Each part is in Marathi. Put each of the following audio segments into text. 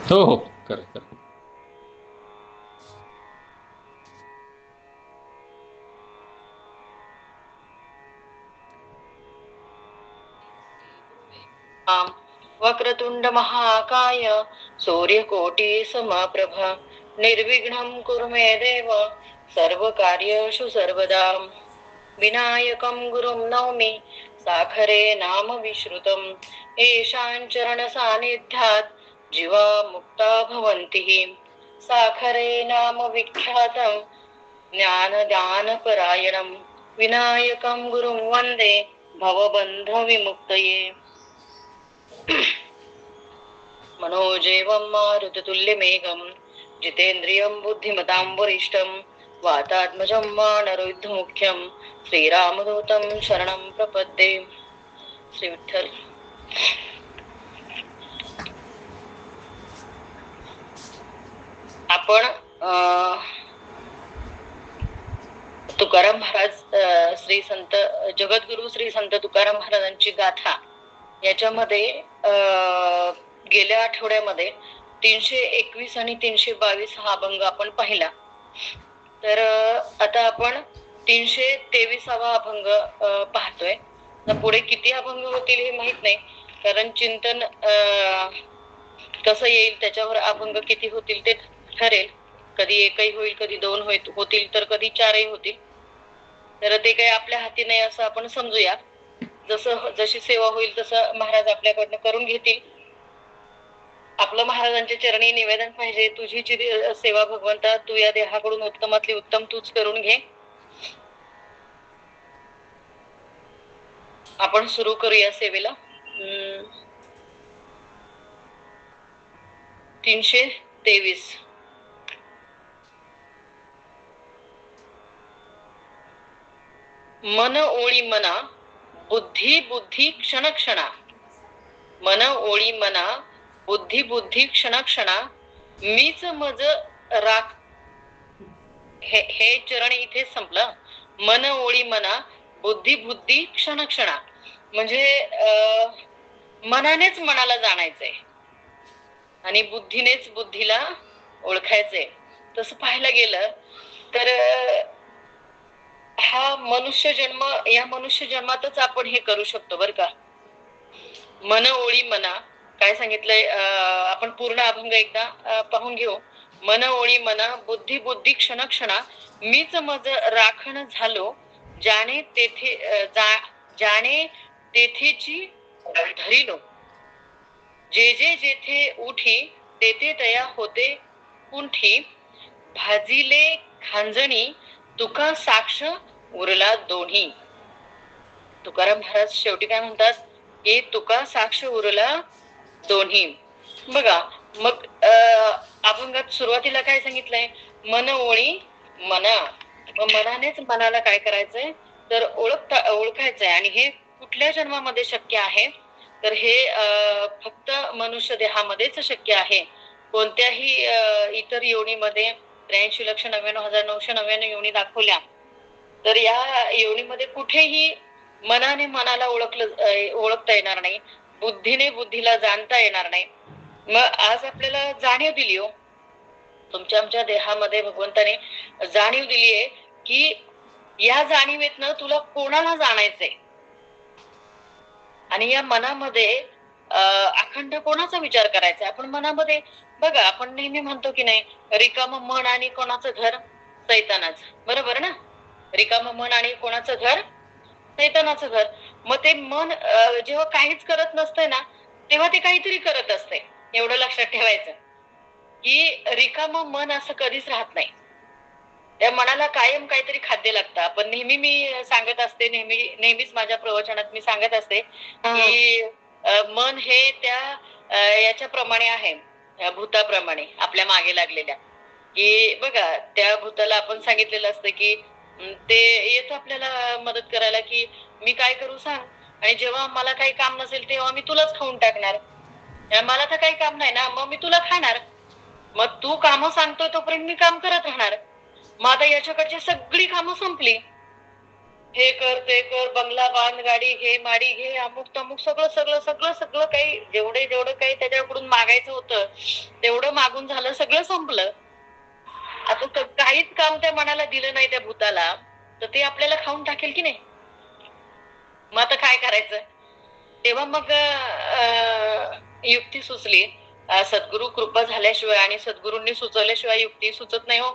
हो हो, कर कर. वक्रतुंड महाकाय सूर्यकोटि समप्रभ निर्विघ्नं कुरु मे देव सर्वकार्येषु सर्वदा. विनायकं गुरुं नौमि साखरे नाम विश्रुतम् येषां चरण सान्निध्यात् जीवा मुक्ता भवन्ति. साखरे नाम विख्यातं ज्ञानदानपरायणं विनायकं गुरुं वन्दे भवबन्ध विमुक्तये. मनोजेवं मारुततुल्यमेघं जितेन्द्रियं बुद्धिमतां वरिष्ठं वातात्मजं वानरयुद्धमुख्यं श्रीरामदूतं शरणं प्रपद्ये. श्री विठ्ठल. आपण तुकाराम महाराज श्री संत जगद्गुरु श्री संत तुकाराम महाराजांची गाथा याच्यामध्ये गेल्या आठवड्यामध्ये 321 आणि 322 हा अभंग आपण पाहिला. तर आता आपण 323वा अभंग पाहतोय. पुढे किती अभंग होतील हे माहित नाही, कारण चिंतन कसं येईल त्याच्यावर अभंग किती होतील ते ठरेल. कधी एकही होईल, कधी दोन होतील, तर कधी चारही होतील. तर ते काही आपल्या हाती नाही असं आपण समजूया. जशी सेवा होईल तसं महाराज आपल्याकडनं करून घेतील. आपलं महाराजांच्या चरणी निवेदन पाहिजे, तुझी सेवा भगवंता, तू या देहाकडून उत्तमातली उत्तम तूच करून घे. आपण सुरू करूया सेवेला. 323. मन ओळी मना बुद्धी बुद्धी क्षण क्षणा. मन ओळी मना बुद्धी बुद्धी क्षण क्षणा मीच मज राख. हे चरण इथे संपलं. मन ओळी मना बुद्धी बुद्धी क्षण क्षणा म्हणजे मनानेच मनाला जाणायचंय आणि बुद्धीनेच बुद्धीला ओळखायचंय. तसं पाहायला गेलं तर हा मनुष्य जन्म, या मनुष्य जन्मातच आपण हे करू शकतो बर का. मन ओळी मना काय सांगितलंय, आपण पूर्ण अभंग एकदा पाहून घेऊ. मन ओळी मना बुद्धी बुद्धी क्षण क्षणा मीच मज राखण झालो जाणे तेथेची धरिलो. जे जे जेथे उठी तेथे तया होते कुंठी भाजीले खांजणी तुका साक्ष उरला दोन्ही. तुकाराम महाराज शेवटी काय म्हणतात की तुका साक्ष उरला दोन्ही. बघा मग अभंगात सुरुवातीला काय सांगितलंय, मन ओळी मना. मनानेच मनाला काय करायचंय तर ओळखायचंय. आणि हे कुठल्या जन्मामध्ये शक्य आहे तर हे फक्त मनुष्य देहामध्येच शक्य आहे. कोणत्याही इतर योनीमध्ये 83,99,999 योनी दाखवल्या तर या योनीमध्ये कुठेही मनाने मनाला ओळखता येणार नाही, बुद्धीने बुद्धीला जाणता येणार नाही. मग आज आपल्याला जाणीव दिली हो, तुमच्या आमच्या देहामध्ये भगवंताने जाणीव दिलीये की या जाणीवेतनं तुला कोणाला जाणायचंय. आणि या मनामध्ये अखंड कोणाचा विचार करायचा. आपण मनामध्ये बघा, आपण नेहमी म्हणतो की नाही, रिकाम मन आणि कोणाचं घर सैतानाचं. बरोबर ना. रिकाम मन आणि कोणाचं घर सैतानाचं घर. मग ते मन जेव्हा काहीच करत नसतंय ना तेव्हा ते काहीतरी करत असते. एवढं लक्षात ठेवायचं की रिकाम मन असं कधीच राहत नाही. त्या मनाला कायम काहीतरी खाद्य लागतं. आपण नेहमी मी सांगत असते, नेहमीच माझ्या प्रवचनात मी सांगत असते की मन हे त्या याच्याप्रमाणे आहे, भूताप्रमाणे आपल्या मागे लागलेल्या. की बघा त्या भूताला आपण सांगितलेलं असतं की ते येतं आपल्याला मदत करायला की मी काय करू सांग, आणि जेव्हा मला काही काम नसेल तेव्हा मी तुलाच खाऊन टाकणार. मला तर काही काम नाही ना, मग मी तुला खाणार. मग तू कामं सांगतोय तोपर्यंत मी काम करत राहणार. मग आता याच्याकडची सगळी कामं संपली, हे कर ते कर, बंगला बांध, गाडी घे, माडी घे, अमुक तमुक सगळं सगळं सगळं सगळं काही जेवढं काही त्याच्याकडून मागायचं मागायचं होतं तेवढं मागून झालं, सगळं संपलं. आता काहीच काम त्या मनाला दिलं नाही त्या भूताला, तर ते आपल्याला खाऊन टाकेल की नाही. मग आता काय करायचं. तेव्हा मग युक्ती सुचली. सद्गुरु कृपा झाल्याशिवाय आणि सद्गुरूंनी सुचवल्याशिवाय युक्ती सुचत नाही हो.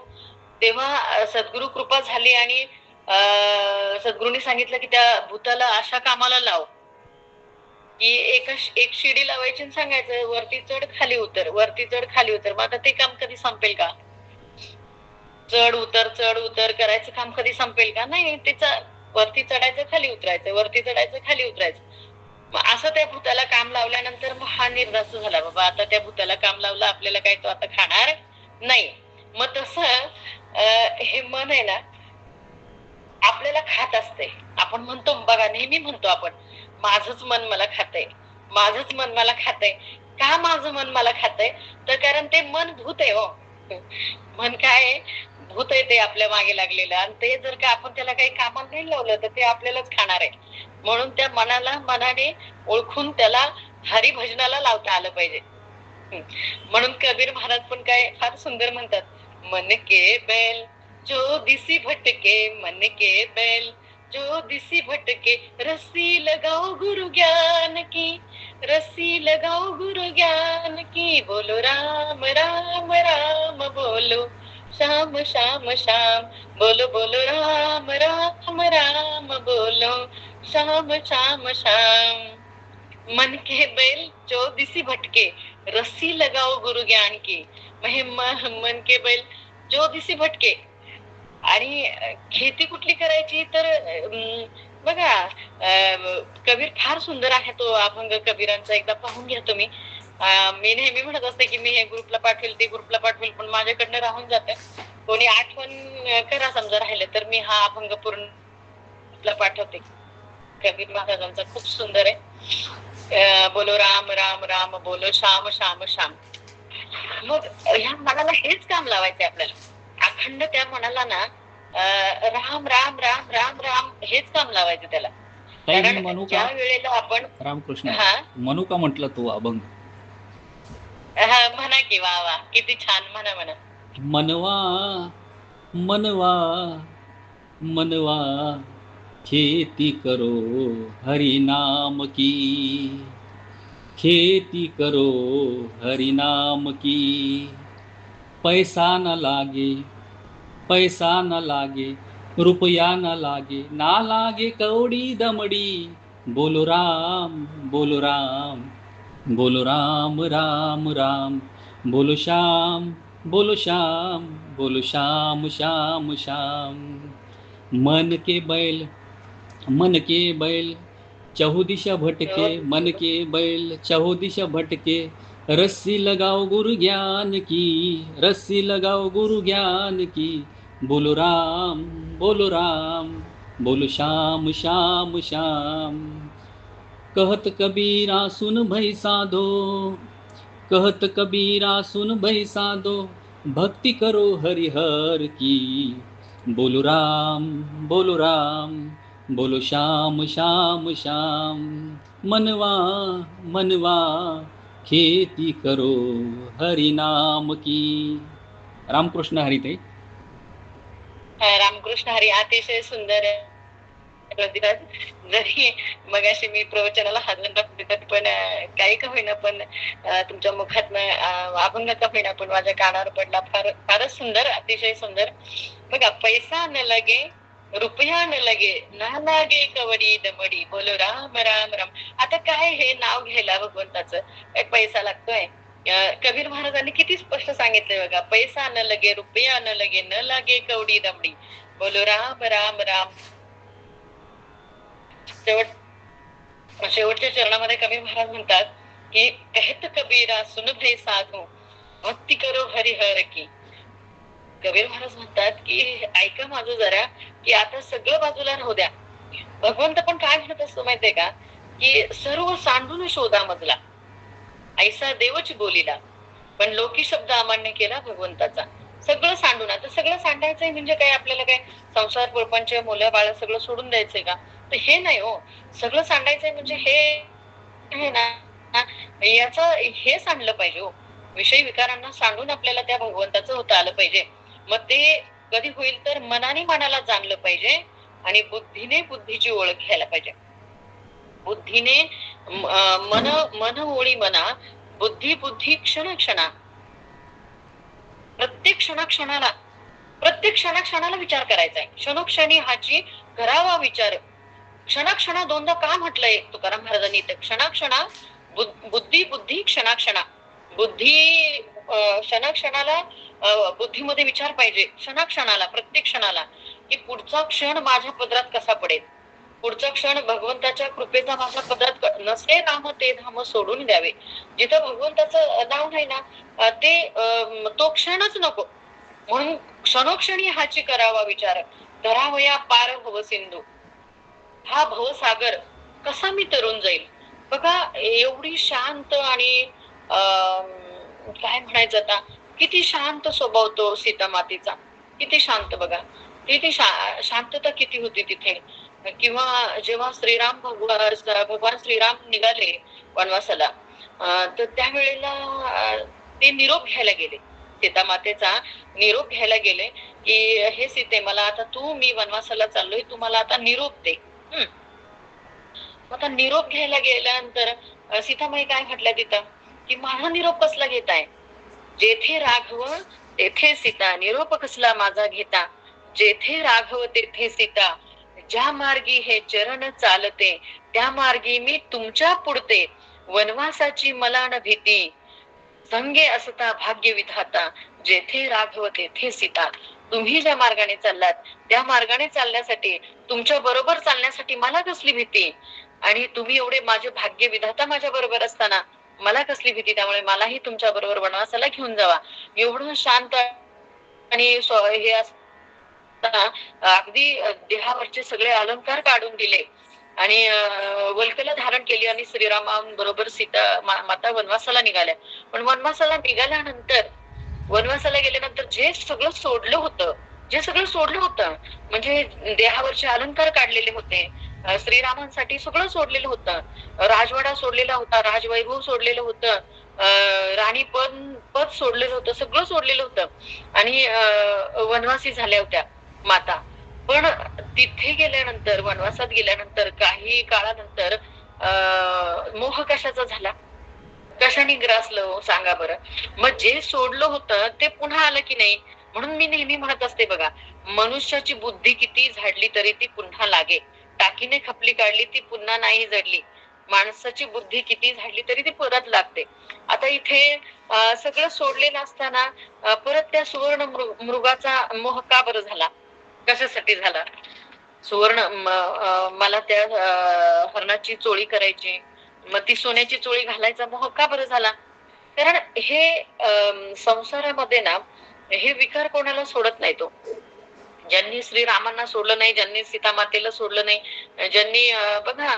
तेव्हा सद्गुरु कृपा झाली आणि सद्गुरूंनी सांगितलं की त्या भूताला अशा कामाला लाव की एक शिडी लावायची आणि सांगायचं वरती चढ खाली उतर, वरती चढ खाली उतर. मग आता ते काम कधी संपेल का. चढ उतर करायचं काम कधी संपेल का. नाही, त्याचं वरती चढायचं खाली उतरायचं, वरती चढायचं खाली उतरायचं. मग असं त्या भूताला काम लावल्यानंतर मग हा निर्धास्त झाला, बाबा आता त्या भूताला काम लावलं, आपल्याला काय तो आता खाणार नाही. मग तसं हे मन आहे ना आपल्याला खात असते. आपण म्हणतो बघा, नेहमी म्हणतो आपण माझंच मन मला खातंय, माझंच मन मला खातंय. का माझं मन मला खातंय, तर कारण ते मन भूत आहे हो. मन काय आहे, भूत आहे ते आपल्या मागे लागलेलं. आणि ते जर का आपण त्याला काही कामाला नाही लावलं तर ते आपल्यालाच खाणार आहे. म्हणून त्या मनाला मनाने ओळखून त्याला हरिभजनाला लावता आलं पाहिजे. म्हणून कबीर महाराज पण काय फार सुंदर म्हणतात, मन के बैल जो दिसी भटके, मन के बैल जो दिसी भटके, रस्सी लगाओ गुरु ज्ञान की, रस्सी लगाओ गुरु ज्ञान की, बोलो राम राम राम बोलो श्याम श्याम श्याम, बोलो बोलो राम राम राम बोलो श्याम श्याम श्याम. मन के बैल जो दिसी भटके, रस्सी लगाओ गुरु ज्ञान की. मन के बैल जो दिसी भटके. आणि खेती कुठली करायची तर बघा कबीर फार सुंदर आहे तो अभंग कबीरांचा, एकदा पाहून घ्या तुम्ही. मी नेहमी म्हणत असते की मी हे ग्रुपला पाठवेल ते ग्रुपला पाठवेल, पण माझ्याकडनं राहून जाते. कोणी आठवण करा समजा राहिलं तर मी हा अभंग पूर्ण पाठवते. कबीर महाराजांचा खूप सुंदर आहे. बोलो राम राम राम बोलो श्याम श्याम श्याम. मग ह्या मनाला हेच काम लावायचंय आपल्याला. अखंड त्या मनाला ना राम राम राम राम राम हेच काम लावायचं त्याला. कारण ज्या वेळेला आपण रामकृष्ण म्हणू का म्हटलं तो अभंग. म्हणा की. वा वा, किती छान. म्हणा म्हणा. मनवा मनवा मनवा खेती करो हरि नाम की, खेती करो हरि नाम की. पैसा न लागे, पैसा न लागे, रुपया न लागे, ना लागे कवडी दमडी. बोलो राम बोलो राम, बोलो राम राम राम, बोलो श्याम बोलो श्याम, बोलो श्याम श्याम श्याम. मन के बैल, मन के बैल चहुदिशा भटके, मन के बैल चहुदिशा भटके, रस्सी लगाओ गुरु ज्ञान की, रस्सी लगाओ गुरु ज्ञान की. बोलो राम बोलो राम, बोलो श्याम श्याम श्याम. कहत कबीरा सुन भई साधो, कहत कबीरा सुन भई साधो, भक्ति करो हरिहर की. बोलो राम बोलो राम, बोलो श्याम श्याम श्याम. मनवा मनवा खेती करो हरि नाम की. रामकृष्ण हरी. ते रामकृष्ण हरी. अतिशय सुंदर आहे. जरी मगाशी मी प्रवचनाला हाजर नसते पण काही का होईना पण तुमच्या मुखातनं अभंग का होईना पण माझ्या कानावर पडला. फारच सुंदर, अतिशय सुंदर. बघा, पैसा न लगे रुपया न लगे, ना लागे कवडी दमडी, बोलो राम राम राम. आता काय हे नाव घ्यायला भगवंताचं काय पैसा लागतोय. कबीर महाराजांनी किती स्पष्ट सांगितलंय बघा, पैसा न लगे रुपया न लगे, न लागे कवडी दमडी, बोलो राम राम राम. शेवटच्या चरणामध्ये कबीर महाराज म्हणतात की कहत कबीरा सुन भय साधू, भक्ती करो हरिहर की. कबीर महाराज म्हणतात की ऐका माझं जरा, की आता सगळं बाजूला राहू द्या. भगवंत पण काय म्हणत असतो माहितीये का, की सर्व सांडून शोधा मजला, ऐसा देवच बोलीला. पण लोकी शब्द अमान्य केला भगवंताचा. सगळं सांडून. आता सगळं सांडायचंय म्हणजे काय, आपल्याला काय संसार प्रपंच मुलं बाळ सगळं सोडून द्यायचंय का, तर हे नाही हो. सगळं सांडायचंय म्हणजे हे आहे ना याचं हेच आणलं पाहिजे हो. विषय विकारांना सांडून आपल्याला त्या भगवंताचं होता आलं पाहिजे. मग ते कधी होईल तर मनाने मनाला जाणलं पाहिजे आणि बुद्धीने बुद्धीची ओळख घ्यायला पाहिजे. बुद्धीने मन मन ओळी मना, बुद्धी बुद्धी क्षण क्षणा. प्रत्येक क्षणाक्षणाला विचार करायचा आहे. क्षणोक्षणी हाची करावा विचार. क्षणाक्षणा दोनदा का म्हटलंय तुकाराम महाराजांनी? तर क्षणाक्षणा बुद्धी बुद्धी क्षणाक्षणा. बुद्धी क्षणाक्षणाला बुद्धीमध्ये विचार पाहिजे. क्षणाक्षणाला, प्रत्येक क्षणाला, की पुढचा क्षण माझ्या पदरात कसा पडेल, पुढचा क्षण भगवंताच्या कृपेचा माझ्या पदरात नसे नाम ते धाम सोडून द्यावे. जिथं भगवंताचं नाव नाही ना ते तो क्षणच नको. म्हणून क्षणोक्षणी हाची करावा विचार. धरावया पार भव सिंधू. हा भवसागर कसा मी तरुण जाईल. बघा एवढी शांत आणि काय म्हणायचं आता, किती शांत स्वभाव तो सीता मातेचा, किती शांत बघा, किती शांतता किती होती तिथे. किंवा जेव्हा भगवान श्रीराम निघाले वनवासाला, तर त्यावेळेला ते निरोप घ्यायला गेले, सीता मातेचा निरोप घ्यायला गेले की हे सीते मला आता मी वनवासाला चाललोय, तू मला आता निरोप दे. आता निरोप घ्यायला गेल्यानंतर सीतामाई काय म्हटल्या तिथं, की माझा निरोप कसला घेताय? जेथे राघव तेथे सीता, निरोप कसला माझा घेता. जेथे राघव तेथे सीता, ज्या मार्गी हे चरण चालते, त्या मार्गी मी तुमच्या पुढते. वनवासाची मला न भीती, संगे असता भाग्य विधाता. जेथे राघव तेथे सीता. तुम्ही ज्या मार्गाने चाललात त्या मार्गाने चालण्यासाठी, तुमच्या बरोबर चालण्यासाठी मला कसली भीती. आणि तुम्ही एवढे माझे भाग्य विधाता माझ्या बरोबर असताना मला कसली भीती. त्यामुळे मलाही तुमच्या बरोबर वनवासाला घेऊन जावा. एवढं शांत आणि हे असताना अगदी देहावरचे सगळे अलंकार काढून दिले आणि वल्कला धारण केली आणि श्रीरामाबरोबर सीता माता वनवासाला निघाल्या. पण वनवासाला निघाल्यानंतर, वनवासाला गेल्यानंतर जे सगळं सोडलं होतं म्हणजे देहावरचे अलंकार काढलेले होते, श्रीरामांसाठी सगळं सोडलेलं होतं. राजवाडा सोडलेला होता, राजवैभव सोडलेलं होतं, राणी पद सोडलेलं होतं, सगळं सोडलेलं होतं आणि वनवासी झाल्या होत्या माता. पण तिथे गेल्यानंतर, वनवासात गेल्यानंतर काही काळानंतर मोह कशाचा झाला, कशाने ग्रासलं सांगा बरं. मग जे सोडलं होतं ते पुन्हा आलं की नाही. म्हणून मी नेहमी म्हणत असते बघा, मनुष्याची बुद्धी किती झाडली तरी ती पुन्हा लागे, टाकीने खपली काढली ती पुन्हा नाही जडली. माणसाची बुद्धी किती झाडली तरी ती परत लागते. आता इथे सगळं सोडलेलं असताना परत त्या सुवर्ण मृगाचा मोह का बरं झाला, कशासाठी झाला? सुवर्ण मला त्या हरणाची चोळी करायची, मग ती सोन्याची चोळी घालायचा मोह का बरं झाला? कारण हे संसारामध्ये ना हे विकार कोणाला सोडत नाही तो. ज्यांनी श्रीरामांना सोडलं नाही, ज्यांनी सीता मातेला सोडलं नाही, ज्यांनी बघा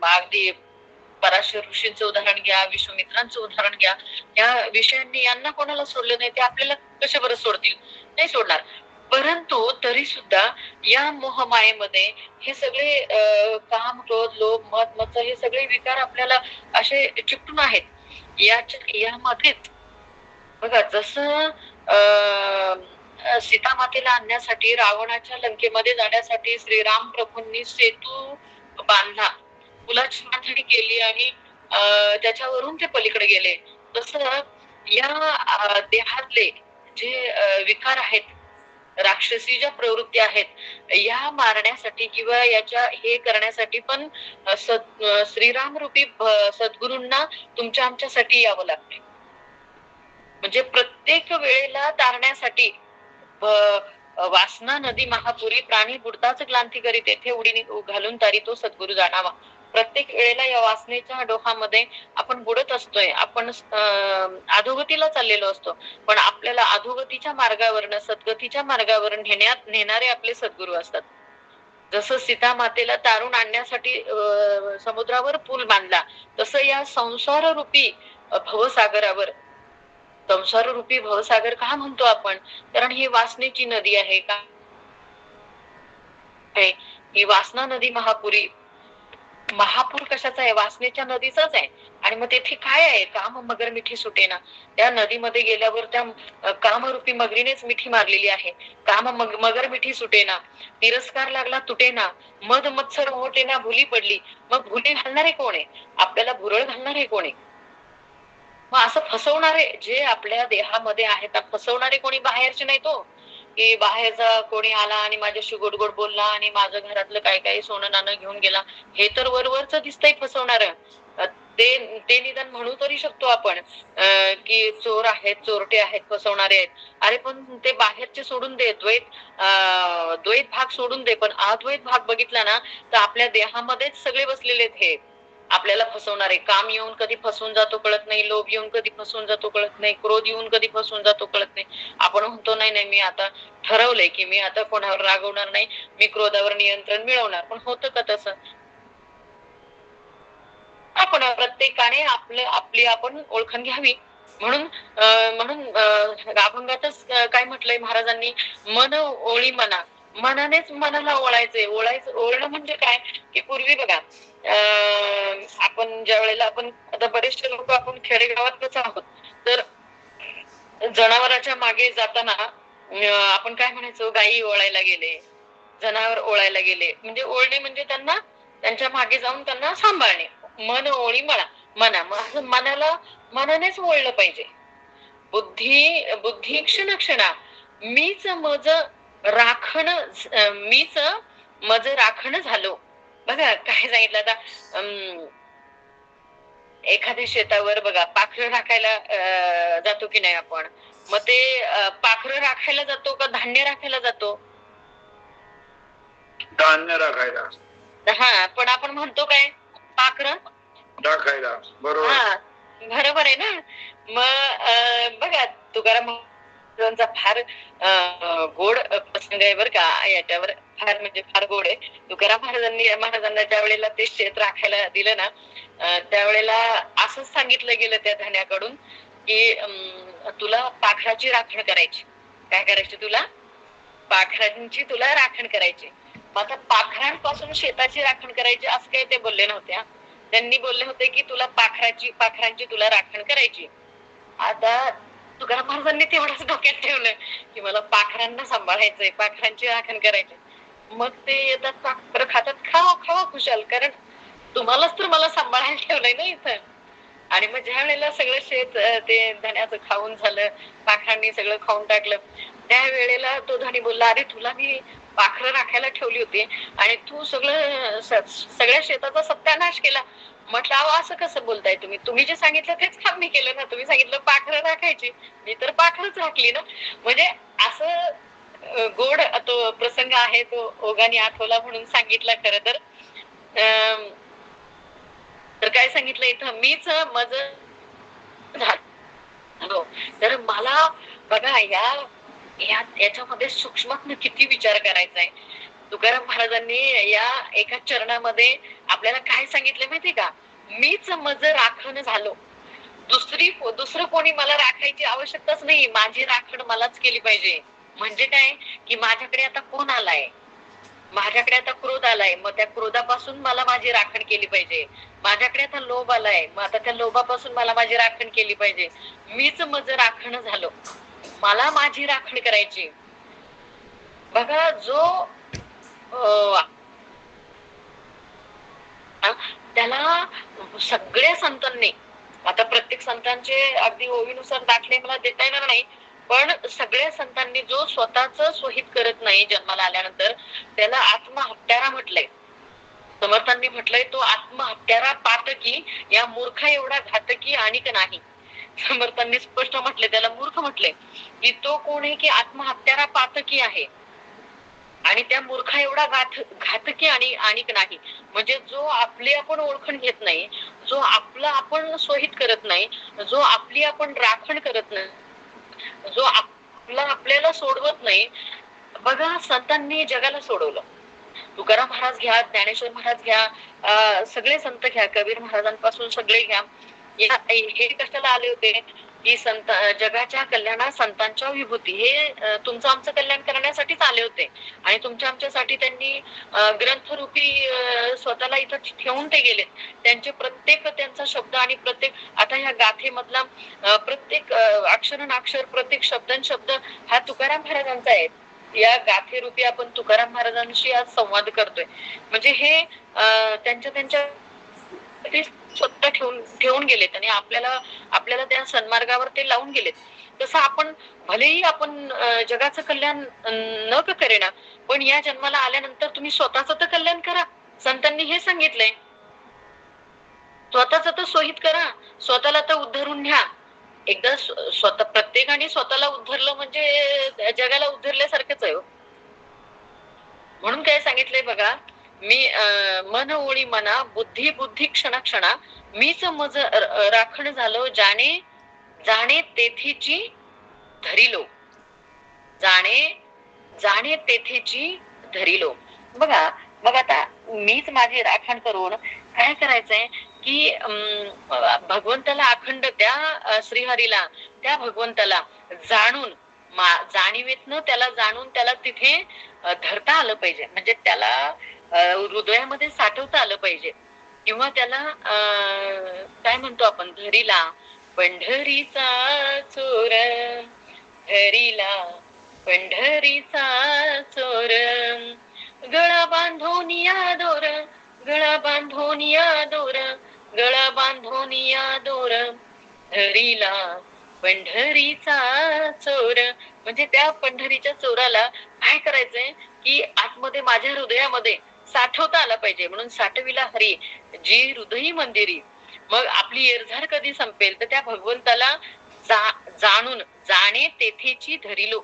अगदी पराशर ऋषींचं उदाहरण घ्या, विश्वामित्रांचं उदाहरण घ्या, या विषयांनी यांना कोणाला सोडलं नाही ते आपल्याला कशा बरं सोडतील? नाही सोडणार. परंतु तरी सुद्धा या मोहमायेमध्ये हे सगळे काम, क्रोध, लोभ, मत, मत्सर हे सगळे विकार आपल्याला असे चिकटून आहेत. यामध्येच बघा जसं सीता मातेला आणण्यासाठी, रावणाच्या लंकेमध्ये जाण्यासाठी श्रीराम प्रभूंनी सेतू बांधला, पुलाची बांधणी केली आणि त्याच्यावरून ते पलीकडे गेले. तसं या देहातले जे विकार आहेत, राक्षसी ज्या प्रवृत्ती आहेत, या मारण्यासाठी किंवा याच्या हे करण्यासाठी पण श्रीराम रूपी सद्गुरूंना तुमच्या आमच्यासाठी यावं लागते. म्हणजे प्रत्येक वेळेला तारण्यासाठी वासना नदी महापुरी, प्राणी बुडताच क्लांती करी, तेथे उडी घालून तारी तो सद्गुरू जाणावा. प्रत्येक वेळेला या वासनेच्या डोहामध्ये आपण बुडत असतोय, आपण अधोगतीला चाललेलो असतो. पण आपल्याला अधोगतीच्या मार्गावरनं, सद्गतीच्या मार्गावर नेणारे आपले सद्गुरू असतात. जसं सीता मातेला तारून आणण्यासाठी समुद्रावर पूल बांधला, तसं या संसार रूपी भवसागरावर, संसार रूपी भवसागर का म्हणतो आपण? कारण ही वासनेची नदी आहे का, ही वासना नदी महापुरी महापूर कशाचा आहे? वासनेच्या नदीचाच आहे. आणि मग तेथे काय आहे? काम मगर मिठी सुटेना. त्या नदीमध्ये गेल्यावर त्या कामरूपी मगरीनेच मिठी मारलेली आहे. मगर मिठी सुटेना, तिरस्कार लागला तुटेना, मद मत्सर ओहोटेना, भुली पडली. मग भुली घालणारे कोण आहे? आपल्याला भुरळ घालणारे कोण आहे? मग असं फसवणारे जे आपल्या देहामध्ये आहेत, फसवणारे कोणी बाहेरचे नाही तो, की बाहेरचा कोणी आला आणि माझ्याशी गोड गोड बोलला आणि माझं घरातलं काय काय सोनं नाणं घेऊन गेला. हे तर वरवरच दिसतंय फसवणार. ते ते निदान म्हणू तरी शकतो आपण की चोर आहेत, चोरटे आहेत, फसवणारे आहेत. अरे पण ते बाहेरचे सोडून दे, द्वैत भाग सोडून दे, पण अद्वैत भाग बघितला ना तर आपल्या देहामध्येच सगळे बसलेले आहेत हे आपल्याला फसवणारे. काम येऊन कधी फसवून जातो कळत नाही, लोभ येऊन कधी फसवून जातो कळत नाही, क्रोध येऊन कधी फसवून जातो कळत नाही. आपण म्हणतो नाही नाही, मी आता ठरवलंय की मी आता कोणावर रागवणार नाही, मी क्रोधावर नियंत्रण मिळवणार. पण होतं का तसं? आपण प्रत्येकाने आपली आपण ओळखून घ्यावी. म्हणून अभंगातच काय म्हटलंय महाराजांनी, मन ओळी मना. मनानेच मनाला ओळायचंय. ओळणं म्हणजे काय, की पूर्वी बघा आपण ज्या वेळेला आपण आता बरेचसे लोक आपण खेडेगावातच आहोत, तर जनावरांच्या मागे जाताना आपण काय म्हणायचो, गायी ओळायला गेले, जनावर ओळायला गेले. म्हणजे ओळणे म्हणजे त्यांना त्यांच्या मागे जाऊन त्यांना सांभाळणे. मन ओळी मना. मनाला मनानेच ओळलं पाहिजे. बुद्धी क्षण क्षणा मीच मज राखण झालो. बघा काय सांगितलं आता. एखाद्या शेतावर बघा पाखरं राखायला जातो की नाही आपण, मग ते पाखरं राखायला जातो का धान्य राखायला जातो? धान्य राखायला. हा, पण आपण म्हणतो काय, पाखरं राखायला. बरोबर. हा, बरोबर आहे ना. मग बघा तुकाराम महाराजांचा फार गोड प्रसंग आहे बर का याच्यावर, फार म्हणजे फार गोड आहे. तुकाराम महाराजांना ज्या वेळेला ते शेत राखायला दिलं ना, त्यावेळेला असंच सांगितलं गेलं त्या धन्याकडून की तुला पाखराची राखण करायची. काय करायची तुला? पाखरांची तुला राखण करायची. मग आता पाखरांपासून शेताची राखण करायची असं काही ते बोलले नव्हते. त्यांनी बोलले होते की तुला पाखरांची तुला राखण करायची. आता तुकाराम महाराजांनी तेवढंच डोक्यात ठेवलं की मला पाखरांना सांभाळायचंय, पाखरांची राखण करायची. मग ते येतात पाखरं खातात, खावा खुशाल, कारण तुम्हालाच तर मला सांभाळायला ठेवलंय ना इथं. आणि मग ज्या वेळेला सगळं शेत ते धन्याचं खाऊन झालं, पाखरांनी सगळं खाऊन टाकलं, त्या वेळेला तो धनी बोलला, अरे तुला मी पाखरं राखायला ठेवली होती आणि तू सगळ्या शेताचा सत्यानाश केला. म्हटलं अहो असं कसं बोलताय तुम्ही? तुम्ही जे सांगितलं तेच काम मी केलं ना. तुम्ही सांगितलं पाखरं राखायची, मी तर पाखरच राखली ना. म्हणजे असं गोड तो प्रसंग आहे, तो ओघाने आठवला म्हणून सांगितला. खरं तर काय सांगितलं इथं, मीच मज झालो. तर मला बघा याच्यामध्ये सूक्ष्मात किती विचार करायचा आहे. तुकाराम महाराजांनी या एका चरणामध्ये आपल्याला काय सांगितलं माहितीये का, मीच मज राखण झालो. दुसरं कोणी मला राखायची आवश्यकताच नाही, माझी राखण मलाच केली पाहिजे. म्हणजे काय, की माझ्याकडे आता कोण आलाय, माझ्याकडे आता क्रोध आलाय, मग त्या क्रोधापासून मला माझी राखण केली पाहिजे. माझ्याकडे आता लोभ आलाय, मग आता त्या लोभापासून मला माझी राखण केली पाहिजे. मीच मज राखण झालो, मला माझी राखण करायची. बघा जो त्याला सगळ्या संतांनी, आता प्रत्येक संतांचे अगदी ओवीनुसार दाखले मला देता येणार नाही, पण सगळ्या संतांनी जो स्वतःच स्वहित करत नाही जन्माला आल्यानंतर, त्याला आत्महत्यारा म्हटलंय. समर्थांनी म्हटलंय तो आत्महत्यारा पातकी, या मूर्खा एवढा घातकी आणिक नाही. समर्थांनी स्पष्ट म्हटले, त्याला मूर्ख म्हटले की तो कोण आहे, की आत्महत्यारा पातकी आहे आणि त्या मूर्खा एवढा घातकी आणि आणिक नाही. म्हणजे जो आपली आपण ओळखण घेत नाही, जो आपला आपण स्वहित करत नाही, जो आपली आपण राखण करत नाही, जो आपल्याला सोडवत नाही. बघा संतांनी जगाला सोडवलं. तुकाराम महाराज घ्या, ज्ञानेश्वर महाराज घ्या, सगळे संत घ्या, कबीर महाराजांपासून सगळे घ्या. हे कशाला आले होते, की जगाच्या कल्याणात संतांच्या विभूती हे तुमचं आमचं कल्याण करण्यासाठीच आले होते आणि तुमच्या आमच्यासाठी त्यांनी ग्रंथरूपी स्वतःला इथं ठेवून ते गेले. त्यांचे प्रत्येक त्यांचा शब्द आणि प्रत्येक आता ह्या गाथेमधला प्रत्येक अक्षर प्रत्येक शब्द हा तुकाराम महाराजांचा आहे. या गाथेरूपी आपण तुकाराम महाराजांशी आज संवाद करतोय. म्हणजे हे त्यांच्या स्वतः ठेवून गेलेत आणि आपल्याला त्या सन्मार्गावर ते लावून गेलेत. तसं आपण भलेही आपण जगाचं कल्याण न करेना, पण या जन्माला आल्यानंतर तुम्ही स्वतःच तर कल्याण करा. संतांनी हे सांगितलंय, स्वतःच तर सोहित करा, स्वतःला तर उद्धरून न्या. एकदा स्वतः प्रत्येकाने स्वतःला उद्धरलं म्हणजे जगाला उद्धरल्यासारखंच आहे. म्हणून काय सांगितलंय बघा, मी मन ओळी मना बुद्धी बुद्धी क्षणा क्षणा मीच मज राखण झालो जाणे तेथेची धरिलो. जाणे तेथेची धरिलो. बघा मग आता मीच माझी राखण करून काय करायचंय की भगवंताला अखंड त्या श्रीहरीला त्या भगवंताला जाणून जाणीवेतनं त्याला जाणून त्याला तिथे धरता आलं पाहिजे. म्हणजे त्याला हृदयामध्ये साठवता आलं पाहिजे. किंवा त्याला काय म्हणतो आपण, धरीला पंढरीचा चोर, धरीला पंढरीचा चोर, गळा बांधून या दोर, गळा बांधून या दोर, गळा बांधून या दोर, धरीला पंढरीचा चोर. म्हणजे त्या पंढरीच्या चोराला काय करायचंय की आतमध्ये माझ्या हृदयामध्ये साठवता आला पाहिजे. म्हणून साठविला हरी जी हृदयी मंदिरी. मग आपली एरझार कधी संपेल तर त्या भगवंताला जाणून जाणे तेथेची धरिलो.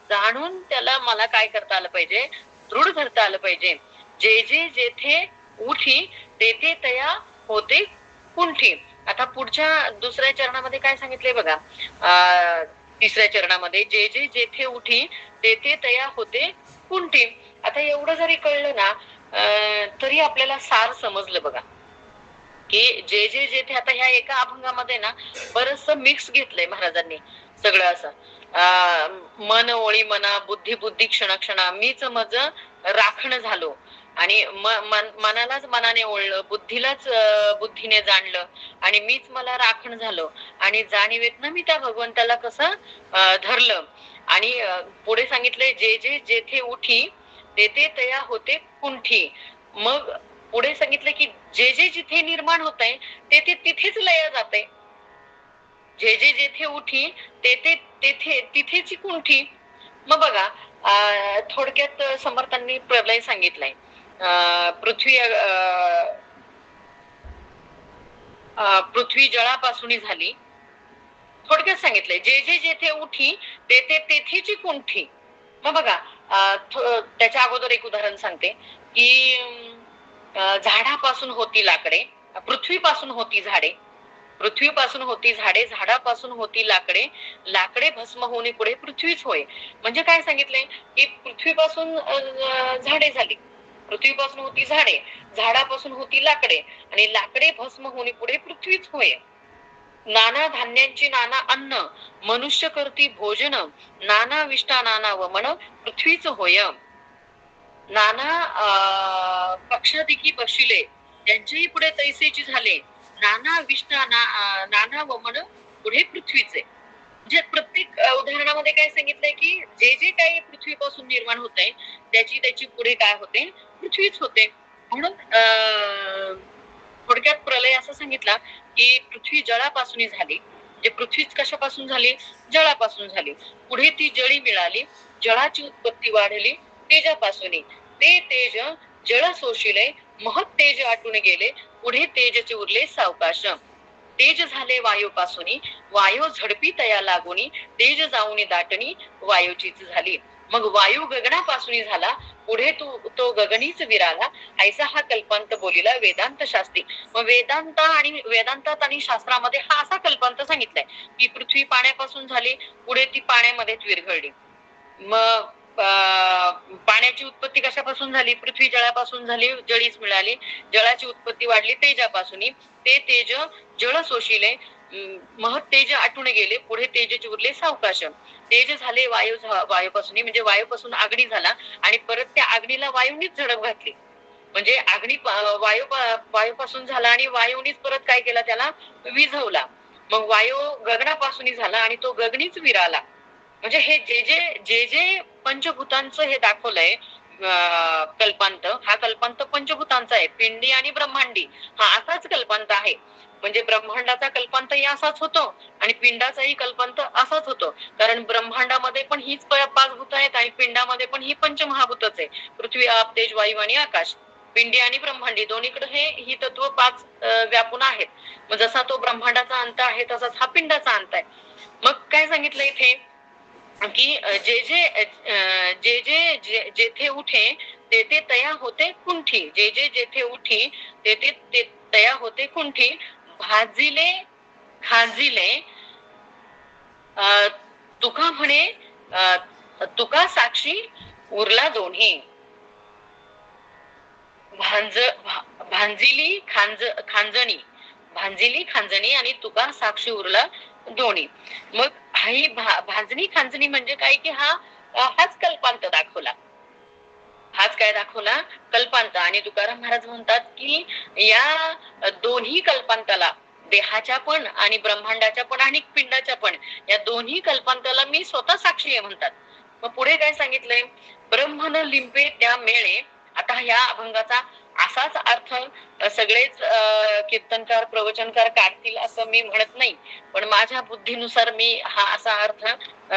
जाणून त्याला मला काय करता आलं पाहिजे, दृढ धरता आलं पाहिजे. जे जे जेथे उठी तेथे तया होते कुंठी. आता पुढच्या दुसऱ्या चरणामध्ये काय सांगितलंय बघा, तिसऱ्या चरणामध्ये जे जे जेथे उठी तेथे तया होते कुंठी. आता एवढं जरी कळलं ना तरी आपल्याला सार समजलं बघा, की जे जे जेथे. आता ह्या एका अभंगामध्ये ना बरचस मिक्स घेतलंय महाराजांनी सगळं असं. मन ओळी मना बुद्धी बुद्धी क्षण क्षणा मीच मज राखण झालो. आणि मनालाच मनाने ओळलं, बुद्धीलाच बुद्धीने जाणलं आणि मीच मला राखण झालो. आणि जाणीवेतनं मी त्या भगवंताला कसं धरलं. आणि पुढे सांगितलंय जे जे जेथे उठी तेथे तया होते कुंठी. मग पुढे सांगितलं की जे जे जिथे निर्माण होत आहे तेथे तिथेच लय जाते. जे जे जेथे उठी तेथे तेथे तिथेची कुंठी. मग बघा थोडक्यात समर्थांनी प्रलय सांगितलाय. पृथ्वी जळापासून झाली. थोडक्यात सांगितलंय जे जे जेथे उठी तेथे तेथेची कुंठी. मग बघा त्याच्या अगोदर एक उदाहरण सांगते की झाडापासून होती लाकडे, पृथ्वीपासून होती झाडे, पृथ्वीपासून होती झाडे, झाडापासून होती लाकडे, लाकडे भस्म होणे पुढे पृथ्वीच होय. म्हणजे काय सांगितलंय की पृथ्वीपासून झाडे झाली, पृथ्वीपासून होती झाडे, झाडापासून होती लाकडे आणि लाकडे भस्म होणे पुढे पृथ्वीच होय. नाना धान्यांची नाना अन्न मनुष्य करती भोजन, नाना विष्टा नाना वमन पृथ्वीच होय. नाना पक्षादिकी बशिले त्यांच्याही पुढे तैसेची झाले, नाना विष्टा नाना वमन पुढे पृथ्वीचे. म्हणजे प्रत्येक उदाहरणामध्ये काय सांगितलंय की जे जे काही पृथ्वीपासून निर्माण होत आहे त्याची पुढे काय होते, पृथ्वीच होते. म्हणून थोडक्यात प्रलय असं सांगितला की पृथ्वी जळापासून झाली. म्हणजे पृथ्वीच कशापासून झाली, जळापासून झाली. पुढे ती जळी मिळाली, जळाची उत्पत्ती वाढली तेजापासून. ते तेज जळ शोषिले, महत तेज आटून गेले, पुढे तेजचे उरले सावकाश. तेज झाले वायूपासून, वायू झडपी तया लागुनी, तेज जाऊनी दाटणी वायूचीच झाली. मग वायू गगनापासून झाला, पुढे तो गगनीच विराला, ऐसा हा कल्पांत बोलिला वेदांत शास्त्री. मग वेदांतात आणि शास्त्रामध्ये हा असा कल्पांत सांगितलाय की पृथ्वी पाण्यापासून झाली, पुढे ती पाण्यामध्येच विरघळली. मग पाण्याची उत्पत्ती कशापासून झाली, पृथ्वी जळापासून झाली, जळीच मिळाली, जळाची उत्पत्ती वाढली तेजापासून, ते तेज जळ शोषिले, महत तेज आटून गेले, पुढे तेज उरले सावकाश. तेज झाले वायूपासून, म्हणजे वायूपासून अग्नी झाला आणि परत त्या अग्नीला वायूनीच झडप घातली. म्हणजे अग्नी वायूपासून झाला आणि वायूनीच परत काय केला, त्याला विझवला. मग वायू गगनापासून झाला आणि तो गगनीच विराला. म्हणजे हे जे जे पंचभूतांचं हे दाखवलंय कल्पांत, हा कल्पांत पंचभूतांचा आहे. पिंडी आणि ब्रह्मांडी हा असाच कल्पांत आहे. म्हणजे ब्रह्मांडाचा कल्पांतही असाच होतो आणि पिंडाचाही कल्पांत असाच होतो. कारण ब्रह्मांडामध्ये पण हीच 5 भूत आहेत आणि पिंडामध्ये पण ही पंचमहाभूतच आहे. पृथ्वी, आप, तेज, वायू आणि आकाश. पिंडी आणि ब्रह्मांडी दोन्हीकडे ही तत्व 5 व्यापून आहेत. मग जसा तो ब्रह्मांडाचा अंत आहे तसाच हा पिंडाचा अंत आहे. मग काय सांगितलं इथे की जे जेथे उठे तेथे तया होते कुंठी. जे जेथे उठी तेथे तया होते कुंठी. भाजिले खाजिले तुका म्हणे तुका साक्षी उरला दोन्ही. भांजिली खांजणी आणि तुका साक्षी उरला दोन्ही. मग ही भांजणी खांजणी म्हणजे काय की हाच कल्पांत दाखवला. हाच काय दाखवला, कल्पांत. आणि तुकाराम महाराज म्हणतात की या दोन्ही कल्पांताला, देहाच्या पण आणि ब्रह्मांडाच्या पण आणि पिंडाच्या पण, या दोन्ही कल्पांताला मी स्वतः साक्षी आहे म्हणतात. मग पुढे काय सांगितलंय, ब्रह्म न लिंबे त्या मेळे. आता ह्या अभंगाचा असाच अर्थ सगळेच कीर्तनकार प्रवचनकार काढतील असं मी म्हणत नाही, पण माझ्या बुद्धीनुसार मी हा असा अर्थ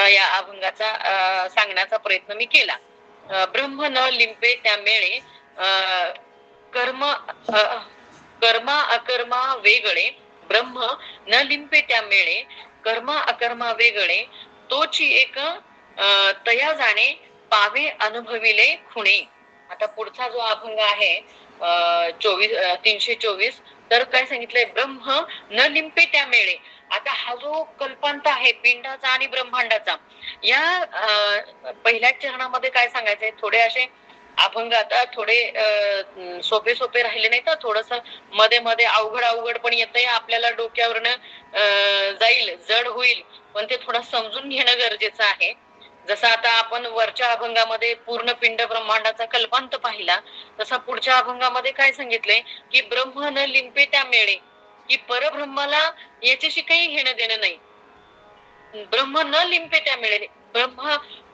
या अभंगाचा सांगण्याचा प्रयत्न मी केला. ब्रह्म न लिंबे त्या मेळे, कर्मा अकर्मा वेगळे. ब्रह्म न लिंबे त्या मेळे, कर्मा अकर्मा वेगळे. तोची एक तया जाणे, पावे अनुभविले खुणे. आता पुढचा जो अभंग आहे 324, तर काय सांगितलंय, ब्रह्म न लिंबे त्या मेळे. आता हा जो कल्पांत आहे पिंडाचा आणि ब्रह्मांडाचा, या पहिल्या चरणामध्ये काय सांगायचंय, थोडे असे अभंग आता थोडे सोपे सोपे राहिले नाही, तर थोडस मध्ये मध्ये अवघड पण येतंय आपल्याला, डोक्यावरनं जाईल, जड होईल, पण ते थोडं समजून घेणं गरजेचं आहे. जसं आता आपण वरच्या अभंगामध्ये पूर्ण पिंड ब्रह्मांडाचा कल्पांत पाहिला, तसा पुढच्या अभंगामध्ये काय सांगितलंय की ब्रह्म न लिंबे त्या मेळे, की परब्रह्माला याच्याशी काही घेणं देणं नाही. ब्रह्म न लिंबे त्या मेळे,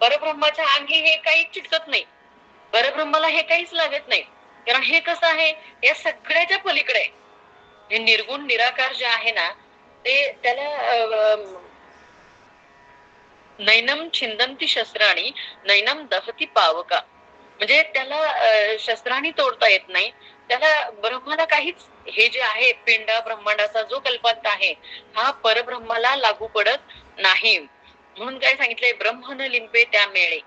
परब्रह्माच्या अंगी हे काही चिटकत नाही, परब्रह्माला हे काहीच लागत नाही. कारण हे कसं आहे, या सगळ्याच्या पलीकडे हे निर्गुण निराकार जे आहे ना, ते त्याला नैनम छिंदंती शस्त्राणी नैनम दहती पावका. म्हणजे त्याला शस्त्राणी तोडता येत नाही, त्याला ब्रह्माला काहीच, हे जे आहे पिंड ब्रह्मांडाचा जो कल्पांत आहे हा परब्रह्माला लागू पडत नाही. म्हणून काय सांगितलंय, ब्रह्म न लिंबे त्या मेळे.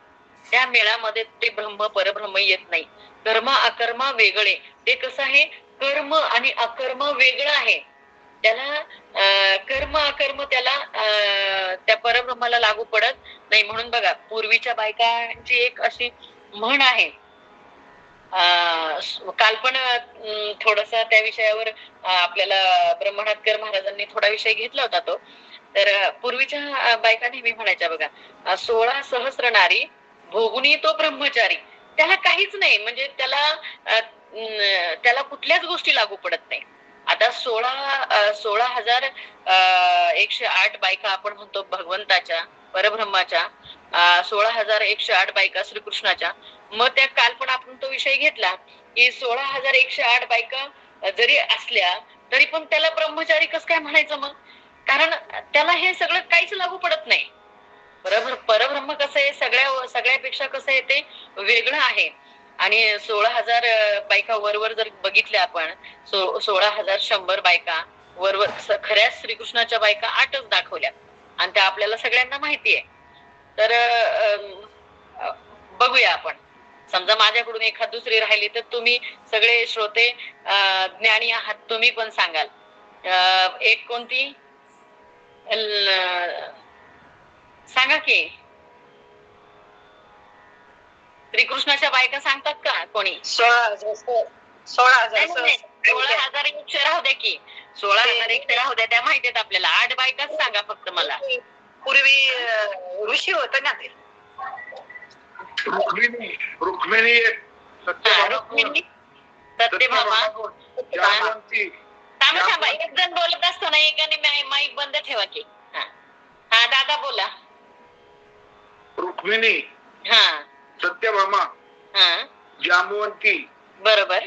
त्या मेळामध्ये ते ब्रह्म परब्रह्म येत नाही. कर्मा अकर्मा वेगळे. ते कसं आहे, कर्म आणि अकर्म वेगळं आहे. त्याला कर्म अकर्म त्याला त्या परब्रह्माला लागू पडत नाही. म्हणून बघा, पूर्वीच्या बायकांची एक अशी म्हण आहे, काल पण थोडस त्या विषयावर आपल्याला ब्रह्मनाथकर महाराजांनी थोडा विषय घेतला होता तो. तर पूर्वीच्या बायका नेहमी म्हणायच्या बघा, 16 सहस्र नारी भोगुनी तो ब्रह्मचारी. त्याला काहीच नाही, म्हणजे त्याला कुठल्याच गोष्टी लागू पडत नाही. आता 16,108 बायका आपण म्हणतो भगवंताच्या, परब्रह्माच्या, 16,108 बायका श्रीकृष्णाच्या. मग त्या काल पण आपण तो विषय घेतला की 16,108 बायका जरी असल्या तरी पण त्याला ब्रह्मचारी कसं काय म्हणायचं मग, कारण त्याला हे सगळं काहीच लागू पडत नाही. परब्रह्म कसं आहे, सगळ्यापेक्षा कसं आहे, ते वेगळं आहे. आणि 16,000 बायका वरवर जर बघितल्या आपण, 16,100 बायका वरवर, खऱ्या श्रीकृष्णाच्या बायका 8च दाखवल्या आणि त्या आपल्याला सगळ्यांना माहिती आहे. तर बघूया आपण, समजा माझ्याकडून एखाद दुसरी राहिली तर तुम्ही सगळे श्रोते ज्ञानी आहात, तुम्ही पण सांगाल. एक कोणती सांगा की, श्रीकृष्णाच्या बायका सांगतात का कोणी? 16,000 16,100 राहू द्या की, 16,001 राहू द्या, त्या माहिती आहेत आपल्याला. 8 बायकाच सांगा फक्त मला. पूर्वी ऋषी होत ना ते. रुक्मिणी एक, रुक्मिणी, सत्यभामा, जामवंती. थांबा, एक जण बोलत असतो ना, एकाने माईक बंद ठेवा की. हा दादा बोला. रुक्मिणी, हा सत्यभामा, हा जामवंती, बरोबर,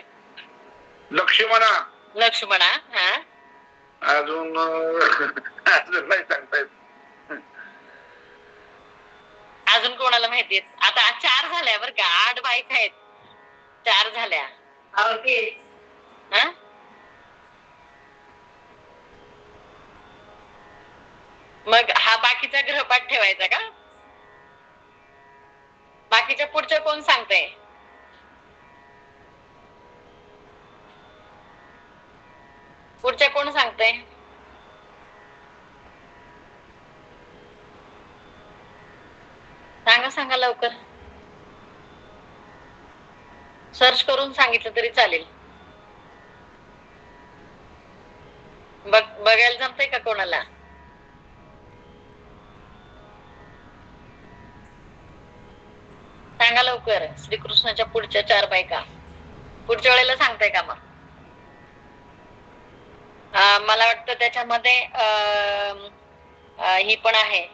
लक्ष्मणा, लक्ष्मणा, हा अजून अजून नाही सांगता येत. अजून कोणाला माहितीये? आता 4 झाल्या बरं का, 8 बायका आहेत, 4 झाल्या. हा मग हा बाकीचा गृहपाठ ठेवायचा का? बाकीच्या पुढच्या कोण सांगतंय? पुढच्या कोण सांगतंय? सांगा लवकर. सर्च करून सांगितलं तरी चालेल. बघायला जमतंय का कोणाला? सांगा लवकर. श्रीकृष्णाच्या पुढच्या 4 बायका पुढच्या वेळेला सांगताय का मग? मला वाटतं त्याच्यामध्ये ही पण आहे.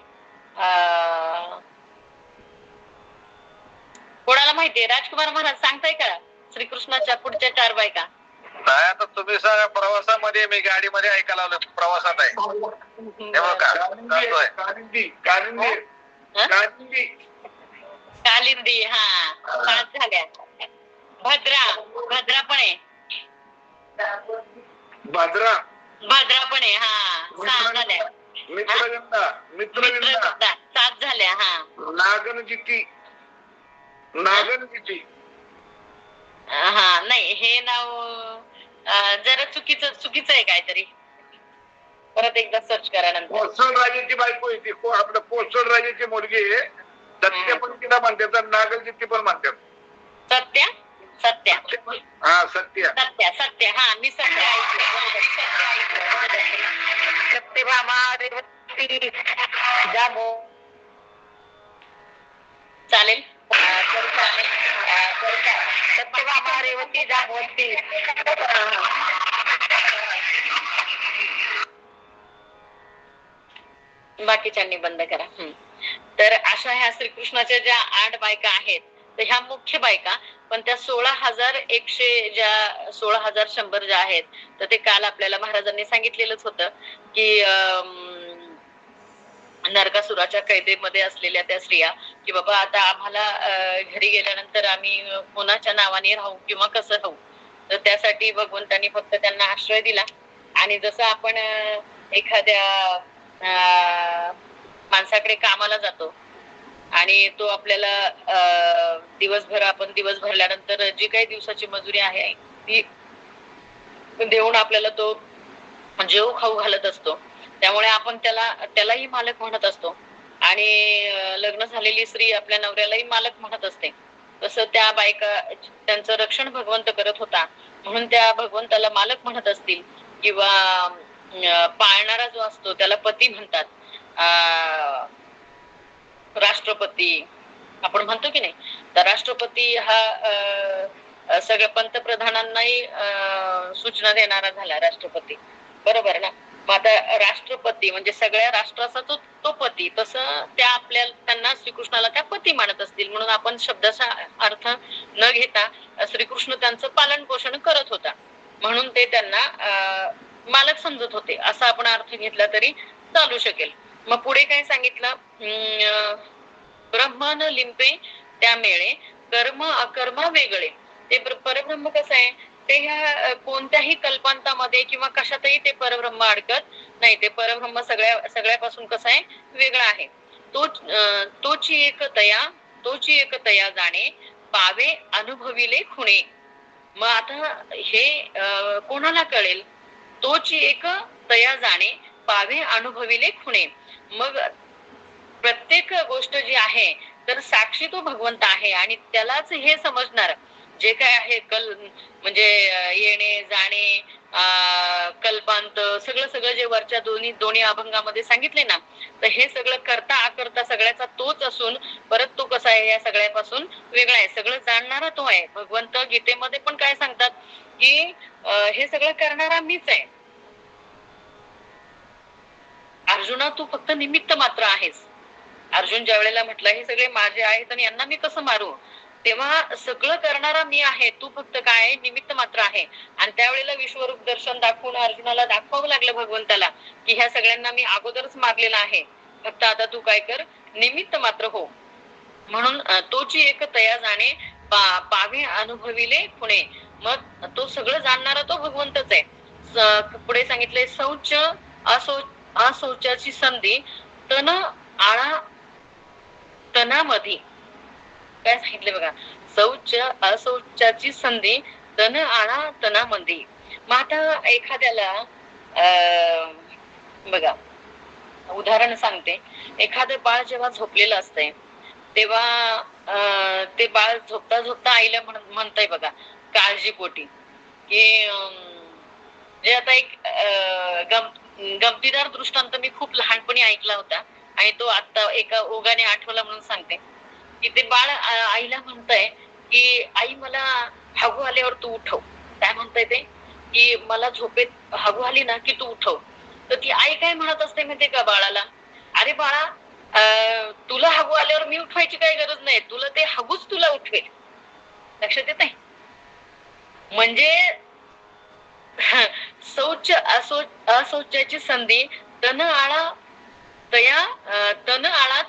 कोणाला माहितीये? राजकुमार महाराज सांगताय का श्रीकृष्णाच्या पुढच्या 4 बायका? नाही, आता तुम्ही सांगा. प्रवासामध्ये मी गाडीमध्ये ऐकायला लावलं, प्रवासात आहे. हे बघा, जातोय. कालिंदी, हा 5 झाल्या. भद्रा पण आहे. भद्रा पण आहे, हा 6 झाल्या. मित्रविंदा 7 झाल्या. हा नागनजिती. हा नाही, हे नाव जरा चुकीचं आहे काहीतरी. परत एकदा सर्च करा नंतर. कोसळ राजाची बायको येते, आपलं कोसळ राजाची मुलगी आहे. सत्य पण तिला म्हणतात, तर नागनजिती पण म्हणतात. सत्या हा सत्य. हा मी सत्य ऐकलं. सत्यभामा, रेवती, चालेल. सत्यभामा, रेवती, जामवंती. बाकीच्यांनी बंद करा. तर अशा ह्या श्रीकृष्णाच्या ज्या 8 बायका आहेत, तर ह्या मुख्य बायका. पण त्या 16,100 ज्या आहेत, तर ते काल आपल्याला महाराजांनी सांगितलेलंच होतं की नरकासुराच्या कैदेमध्ये असलेल्या त्या स्त्रिया, की बाबा आता आम्हाला घरी गेल्यानंतर आम्ही कोणाच्या नावाने राहू किंवा कसं राहू. तर त्यासाठी भगवंतांनी फक्त त्यांना आश्रय दिला. आणि जसं आपण एखाद्या माणसाकडे कामाला जातो आणि तो आपल्याला दिवस भरल्यानंतर जी काही दिवसाची मजुरी आहे ती देऊन आपल्याला तो जेव खाऊ घालत असतो. त्यामुळे आपण त्यालाही मालक म्हणत असतो. आणि लग्न झालेली स्त्री आपल्या नवऱ्यालाही मालक म्हणत असते. तसं त्या बायका त्यांचं रक्षण भगवंत करत होता, म्हणून त्या भगवंताला मालक म्हणत असतील. किंवा पाळणारा जो असतो त्याला पती म्हणतात. राष्ट्रपती आपण म्हणतो की नाही, तर राष्ट्रपती हा सगळ्या पंतप्रधानांनाही सूचना देणारा झाला राष्ट्रपती, बरोबर ना. मग आता राष्ट्रपती म्हणजे सगळ्या राष्ट्राचा तो पती, तसं त्यांना श्रीकृष्णाला त्या पती मानत असतील. म्हणून आपण शब्दाचा अर्थ न घेता श्रीकृष्ण त्यांचं पालन पोषण करत होता, म्हणून ते त्यांना मालक समजत होते, असा आपण अर्थ घेतला तरी चालू शकेल. मग पुढे काय सांगितलं? ब्रह्म न लिंपे त्या मेळे, कर्म अकर्म वेगळे. ते परब्रह्म कसं आहे, ते ह्या कोणत्याही कल्पांतामध्ये किंवा कशातही ते परब्रह्म अडकत नाही. ते परब्रह्म सगळ्यापासून कसं आहे, वेगळा आहे. तोची एक तया जाणे, पावे अनुभविले खुणे. मग आता हे कोणाला कळेल? तोची एक तया जाणे, पावे अनुभविले खुणे. मग प्रत्येक गोष्ट जी आहे तर साक्षी तो भगवंत आहे, आणि त्यालाच हे समजणार जे काय आहे म्हणजे येणे जाणे, कल्पांत, सगळं सगळं जे वरच्या दोन्ही अभंगामध्ये सांगितले ना, तर हे सगळं करता अकर्ता सगळ्याचा तोच असून परत तो कसा आहे या सगळ्यापासून वेगळा आहे, सगळं जाणणारा तो आहे. भगवंत गीतेमध्ये पण काय सांगतात की हे सगळं करणारा मीच आहे. अर्जुना तू फक्त निमित्त मात्र आहेस. अर्जुन ज्या वेळेला म्हटलं हे सगळे माझे आहेत आणि यांना मी कसं मारू, तेव्हा सगळं करणारा मी आहे, तू फक्त काय निमित्त मात्र आहे. आणि त्यावेळेला विश्वरूप दर्शन दाखवून अर्जुनाला दाखवावं लागलं भगवंताला की ह्या सगळ्यांना मी अगोदरच मारलेला आहे, फक्त आता तू काय कर, निमित्त मात्र हो. म्हणून तोची एक तया जाणे पावे अनुभविले पुणे. मग तो सगळं जाणणारा तो भगवंतच आहे. पुढे सांगितले शौच असौचाची संधी तन आळा तनामध्ये. काय सांगितले बघा, शौच असौचाची संधी तन आळा तनामध्ये. मग आता एखाद्याला बघा उदाहरण सांगते, एखादं बाळ जेव्हा झोपलेलं असतंय तेव्हा ते बाळ झोपता झोपता आईला म्हणतंय बघा काळजीपोटी की जे आता एक गमतीदार दृष्टांत मी खूप लहानपणी ऐकला होता आणि तो आता एका ओघाने आठवला म्हणून सांगते की ते बाळ आईला म्हणतंय की आई मला हागू आल्यावर तू उठव. काय म्हणतंय ते की मला झोपेत हागू आली ना की तू उठव. तर ती आई काय म्हणत असते माहितीये का बाळाला, अरे बाळा तुला हागू आल्यावर मी उठवायची काही गरज नाही, तुला ते हागूच तुला उठवेल. लक्षात येत आहे? म्हणजे शौच असौचाची संधी तन आळा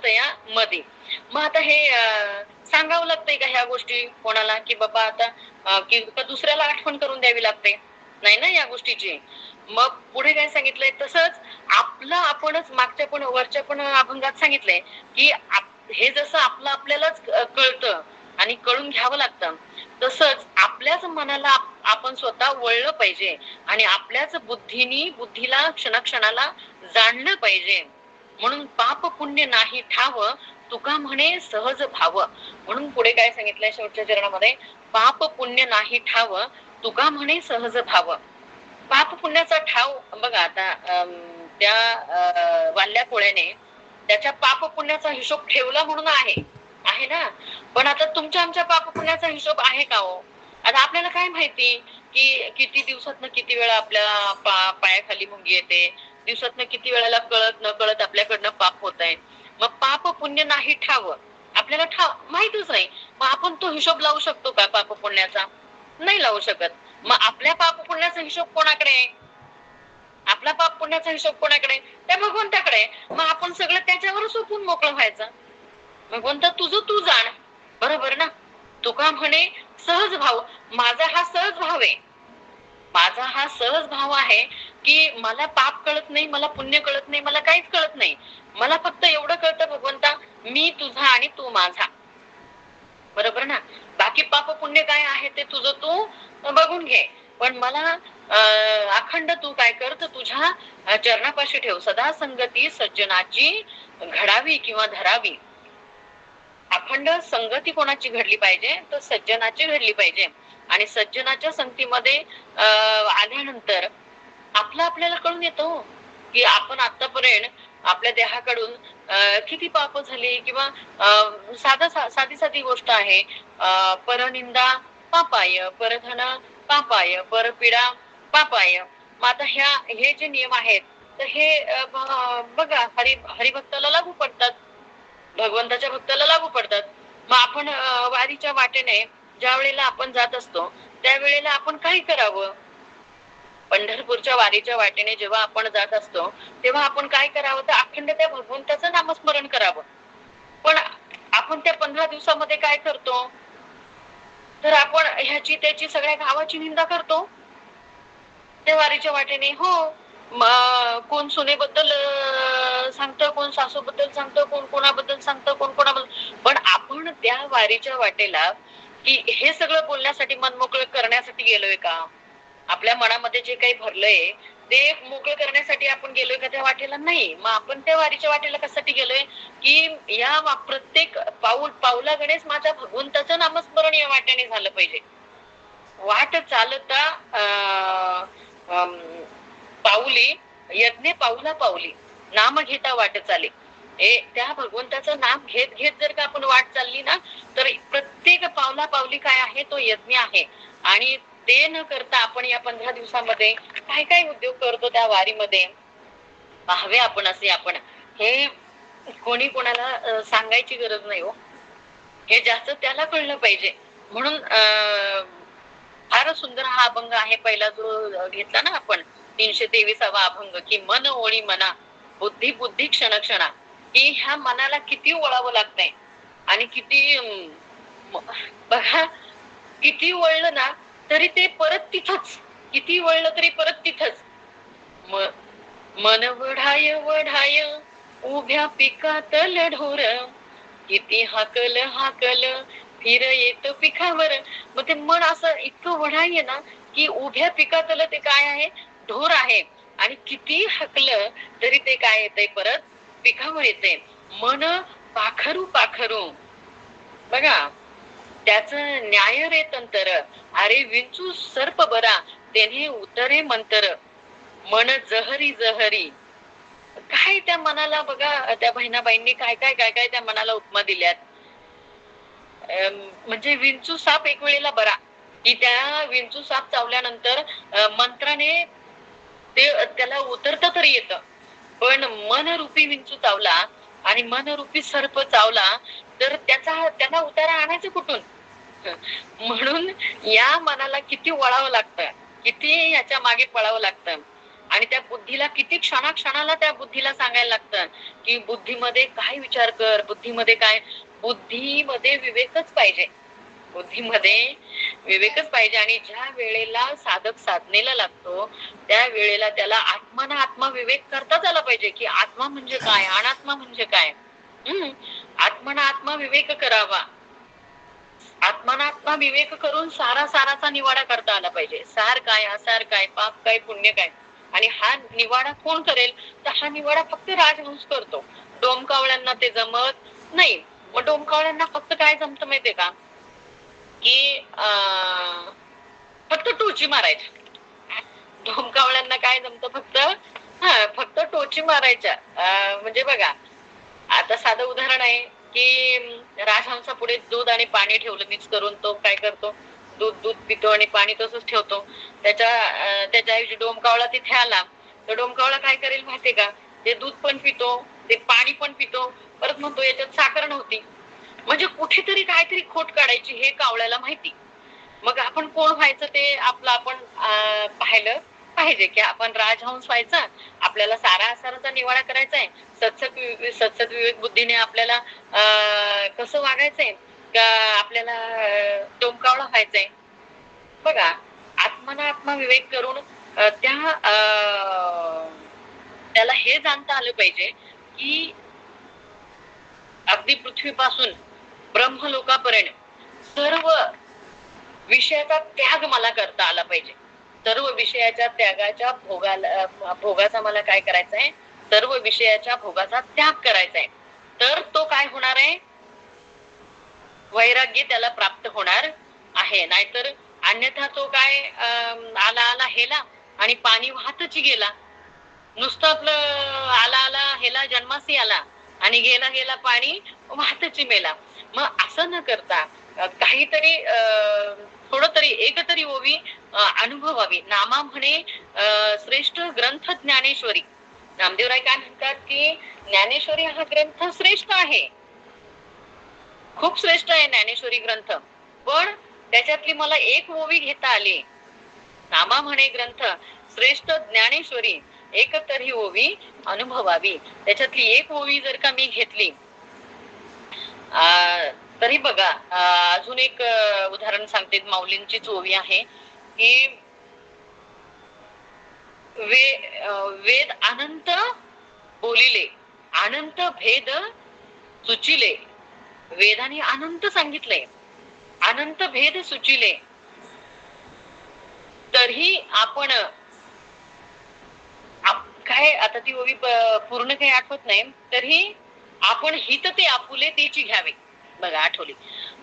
तया मध्ये. मग आता हे सांगावं लागतंय का ह्या गोष्टी कोणाला की बाबा आता की दुसऱ्याला आठवण करून द्यावी लागते, नाही ना या गोष्टीची. मग पुढे काय सांगितलंय, तसंच आपलं आपणच मागच्या पण वरच्या पण अभंगात सांगितलंय की हे जसं आपलं आपल्यालाच कळतं आणि कळून घ्यावं लागतं, तसंच आपल्याच मनाला आपण स्वतः वळलं पाहिजे आणि आपल्याच बुद्धीला क्षणाक्षणाला जाणलं पाहिजे. म्हणून पाप पुण्य नाही ठाव तुका म्हणे सहज भाव. म्हणून पुढे काय सांगितलंय शेवटच्या चरणामध्ये, पाप पुण्य नाही ठाव तुका म्हणे सहज भाव. पाप पुण्याचा ठाव बघा आता त्या वाल्या कोळ्याने त्याच्या पाप पुण्याचा हिशोब ठेवला म्हणून आहे ना, पण आता तुमच्या आमच्या पाप पुण्याचा हिशोब आहे का हो? आता आपल्याला काय माहिती की किती दिवसातनं किती वेळा आपल्या पायाखाली मुंगी येते, दिवसातनं किती वेळेला कळत न कळत आपल्याकडनं पाप होत आहे. मग पाप पुण्य नाही ठाव आपल्याला माहितच नाही. मग आपण तो हिशोब लावू शकतो का पाप पुण्याचा? नाही लावू शकत. मग आपल्या पाप पुण्याचा हिशोब कोणाकडे? आपला पाप पुण्याचा हिशोब कोणाकडे? त्या भगवंताकडे. मग आपण सगळं त्याच्यावर सोपून मोकळं व्हायचं. भगवंत तुझं तू जाण, बरोबर ना. तुका म्हणे सहज भाव. माझा हा सहज भाव आहे, माझा हा सहज भाव आहे की मला पाप कळत नाही, मला पुण्य कळत नाही, मला काहीच कळत नाही. मला फक्त एवढं कळतं भगवंता मी तुझा आणि तू माझा, बरोबर ना. बाकी पाप पुण्य काय आहे ते तुझं तू बघून घे, पण मला अखंड तू काय कर तर तुझ्या चरणापाशी ठेव. सदा संगती सज्जनाची घडावी किंवा धरावी. अखंड संगती कोणाची घडली पाहिजे तर सज्जनाची घडली पाहिजे. आणि सज्जनाच्या संगतीमध्ये आल्यानंतर आपल्याला कळून येतो की आपण आतापर्यंत आपल्या देहाकडून किती पाप झाली किंवा साधी गोष्ट आहे, परनिंदा पापाय, परधन पापाय, परपीडा पापाय. मग आता हे जे नियम आहेत तर हे बघा हरिभक्ताला लागू पडतात, भगवंताच्या भक्ताला लागू पडतात. मग आपण वारीच्या वाटेने ज्या वेळेला आपण जात असतो त्यावेळेला आपण काय करावं? पंढरपूरच्या वारीच्या वाटेने जेव्हा आपण जात असतो तेव्हा आपण काय करावं तर अखंड त्या भगवंताचं नामस्मरण करावं. पण आपण त्या 15 दिवसामध्ये काय करतो तर आपण ह्याची त्याची सगळ्या गावाची निंदा करतो त्या वारीच्या वाटेने. हो, कोण सुनेबद्दल सांगतं, कोण सासूबद्दल सांगतं, कोण कोणाबद्दल सांगतं, कोण कोणाबद्दल. पण आपण त्या वारीच्या वाटेला की हे सगळं बोलण्यासाठी मन मोकळं करण्यासाठी गेलोय का? आपल्या मनामध्ये जे काही भरलंय ते मोकळं करण्यासाठी आपण गेलोय का त्या वाटेला? नाही. मग आपण त्या वारीच्या वाटेला कशासाठी गेलोय की या प्रत्येक पाऊलागणेच माझ्या भगवंताचं नामस्मरण या वाट्याने झालं पाहिजे. वाट चालता पाऊली यज्ञ पाऊला पाऊली नाम घेता वाट चाले. त्या भगवंताचं नाम घेत घेत जर का आपण वाट चालली ना तर प्रत्येक पावला पावली काय आहे तो यज्ञ आहे. आणि ते न करता आपण या 15 दिवसामध्ये काय काय उद्योग करतो त्या वारीमध्ये पाहावे आपण असे आपण हे कोणी कोणाला सांगायची गरज नाही हो. हे जास्त त्याला कळलं पाहिजे. म्हणून फार सुंदर हा अभंग आहे पहिला जो घेतला ना आपण 323वा अभंग की मन ओळी मना बुद्धी बुद्धी क्षण क्षणा. की ह्या मनाला किती ओळावं लागतंय आणि किती बघा किती वळलं ना तरी ते परत तिथंच. किती वळलं तरी परत तिथंच. मन वढाय वढाय उभ्या पिकातल ढोर किती हाकल हाकल फिर येत पिकावर. मग ते मन असं इतकं वढाय ना की उभ्या पिकातलं ते काय आहे ढोर आहे आणि किती हाकलं तरी ते काय येतंय परत पिकावर येते. मन पाखरू पाखरू बघा त्याच न्याय रे तंतर अरे विंचू सर्प बरा तेने उतरे मंतर मन जहरी जहरी. काय त्या मनाला बघा त्या बहिणाबाईंनी काय काय काय काय त्या मनाला उपमा दिल्यात. म्हणजे विंचू साप एक वेळेला बरा की त्या विंचू साप चावल्यानंतर मंत्राने ते त्याला उतरता तरी येतं. पण मनरूपी विंचू चावला आणि मनरूपी सर्प चावला तर त्याला उतारा आणायचं कुठून. म्हणून या मनाला किती वळावं लागतं किती याच्या मागे पळावं लागतं आणि त्या बुद्धीला किती क्षणाक्षणाला त्या बुद्धीला सांगायला लागतं की बुद्धीमध्ये काय विचार कर. बुद्धीमध्ये काय बुद्धीमध्ये विवेकच पाहिजे. बुद्धीमध्ये विवेकच पाहिजे. आणि ज्या वेळेला साधक साधनेला लागतो त्या वेळेला त्याला आत्माना आत्मा विवेक करताच आला पाहिजे की आत्मा म्हणजे काय अनात्मा म्हणजे काय. आत्माना आत्मा विवेक करावा. आत्माना आत्मा विवेक करून साराचा निवाडा करता आला पाहिजे. सार काय असार काय पाप काय पुण्य काय. आणि हा निवाडा कोण करेल तर हा निवाडा फक्त राजहंस करतो. डोमकावळ्यांना ते जमत नाही. मग डोमकावळ्यांना फक्त काय जमत माहितीये का की फक्त टोची मारायची. डोमकावळ्यांना काय जमतं फक्त टोची मारायच्या. म्हणजे बघा आता साधं उदाहरण आहे की राजहंसा पुढे दूध आणि पाणी ठेवलं मिक्स करून तो काय करतो दूध पितो आणि पाणी तसंच ठेवतो. त्याच्याऐवजी डोमकावळा तिथे आला तर डोमकावळा काय करेल माहितीये का ते दूध पण पितो ते पाणी पण पितो परत म्हणतो याच्यात साखर नव्हती. म्हणजे कुठेतरी काहीतरी खोट काढायची हे कावळ्याला माहिती. मग आपण कोण व्हायचं ते आपलं आपण पाहिलं पाहिजे की आपण राजहंस व्हायचा. आपल्याला साराचा निवाडा करायचा आहे. सत्सत विवेक बुद्धीने आपल्याला कसं वागायचंय का आपल्याला डोमकावळा व्हायचंय. बघा आत्माना आत्मा विवेक करून त्याला हे जाणता आलं पाहिजे की अगदी पृथ्वीपासून ब्रह्मलोकापर्यंत सर्व विषयाचा त्याग मला करता आला पाहिजे. सर्व विषयाच्या त्यागाच्या भोगाचा मला काय करायचा आहे सर्व विषयाच्या भोगाचा त्याग करायचा आहे. तर तो काय होणार आहे वैराग्य त्याला प्राप्त होणार आहे. नाहीतर अन्यथा तो काय आला हेला आणि पाणी वाहतच गेला. नुसतं आपलं आला हेला जन्मासी आला आणि गेला पाणी वाहतच मेला. मग असं न करता काहीतरी थोडं तरी एक तरी ओवी अनुभवावी. नामा म्हणे श्रेष्ठ ग्रंथ ज्ञानेश्वरी. नामदेवराय काय म्हणतात की ज्ञानेश्वरी हा ग्रंथ श्रेष्ठ आहे. खूप श्रेष्ठ आहे ज्ञानेश्वरी ग्रंथ. पण त्याच्यातली मला एक ओवी घेता आली. नामा म्हणे ग्रंथ श्रेष्ठ ज्ञानेश्वरी एक तरी ओवी अनुभवावी. त्याच्यातली एक ओवी जर का मी घेतली तरी बघा अजून एक उदाहरण सांगते. माऊलींचीच ओवी आहे की वेद अनंत बोलिले अनंत भेद सुचिले. वेदाने अनंत सांगितले अनंत भेद सुचिले तरी आपण काय आता ती ओवी पूर्ण काही आठवत नाही तरी आपण हित ते आपुले त्याची घ्यावे. बघा आठवली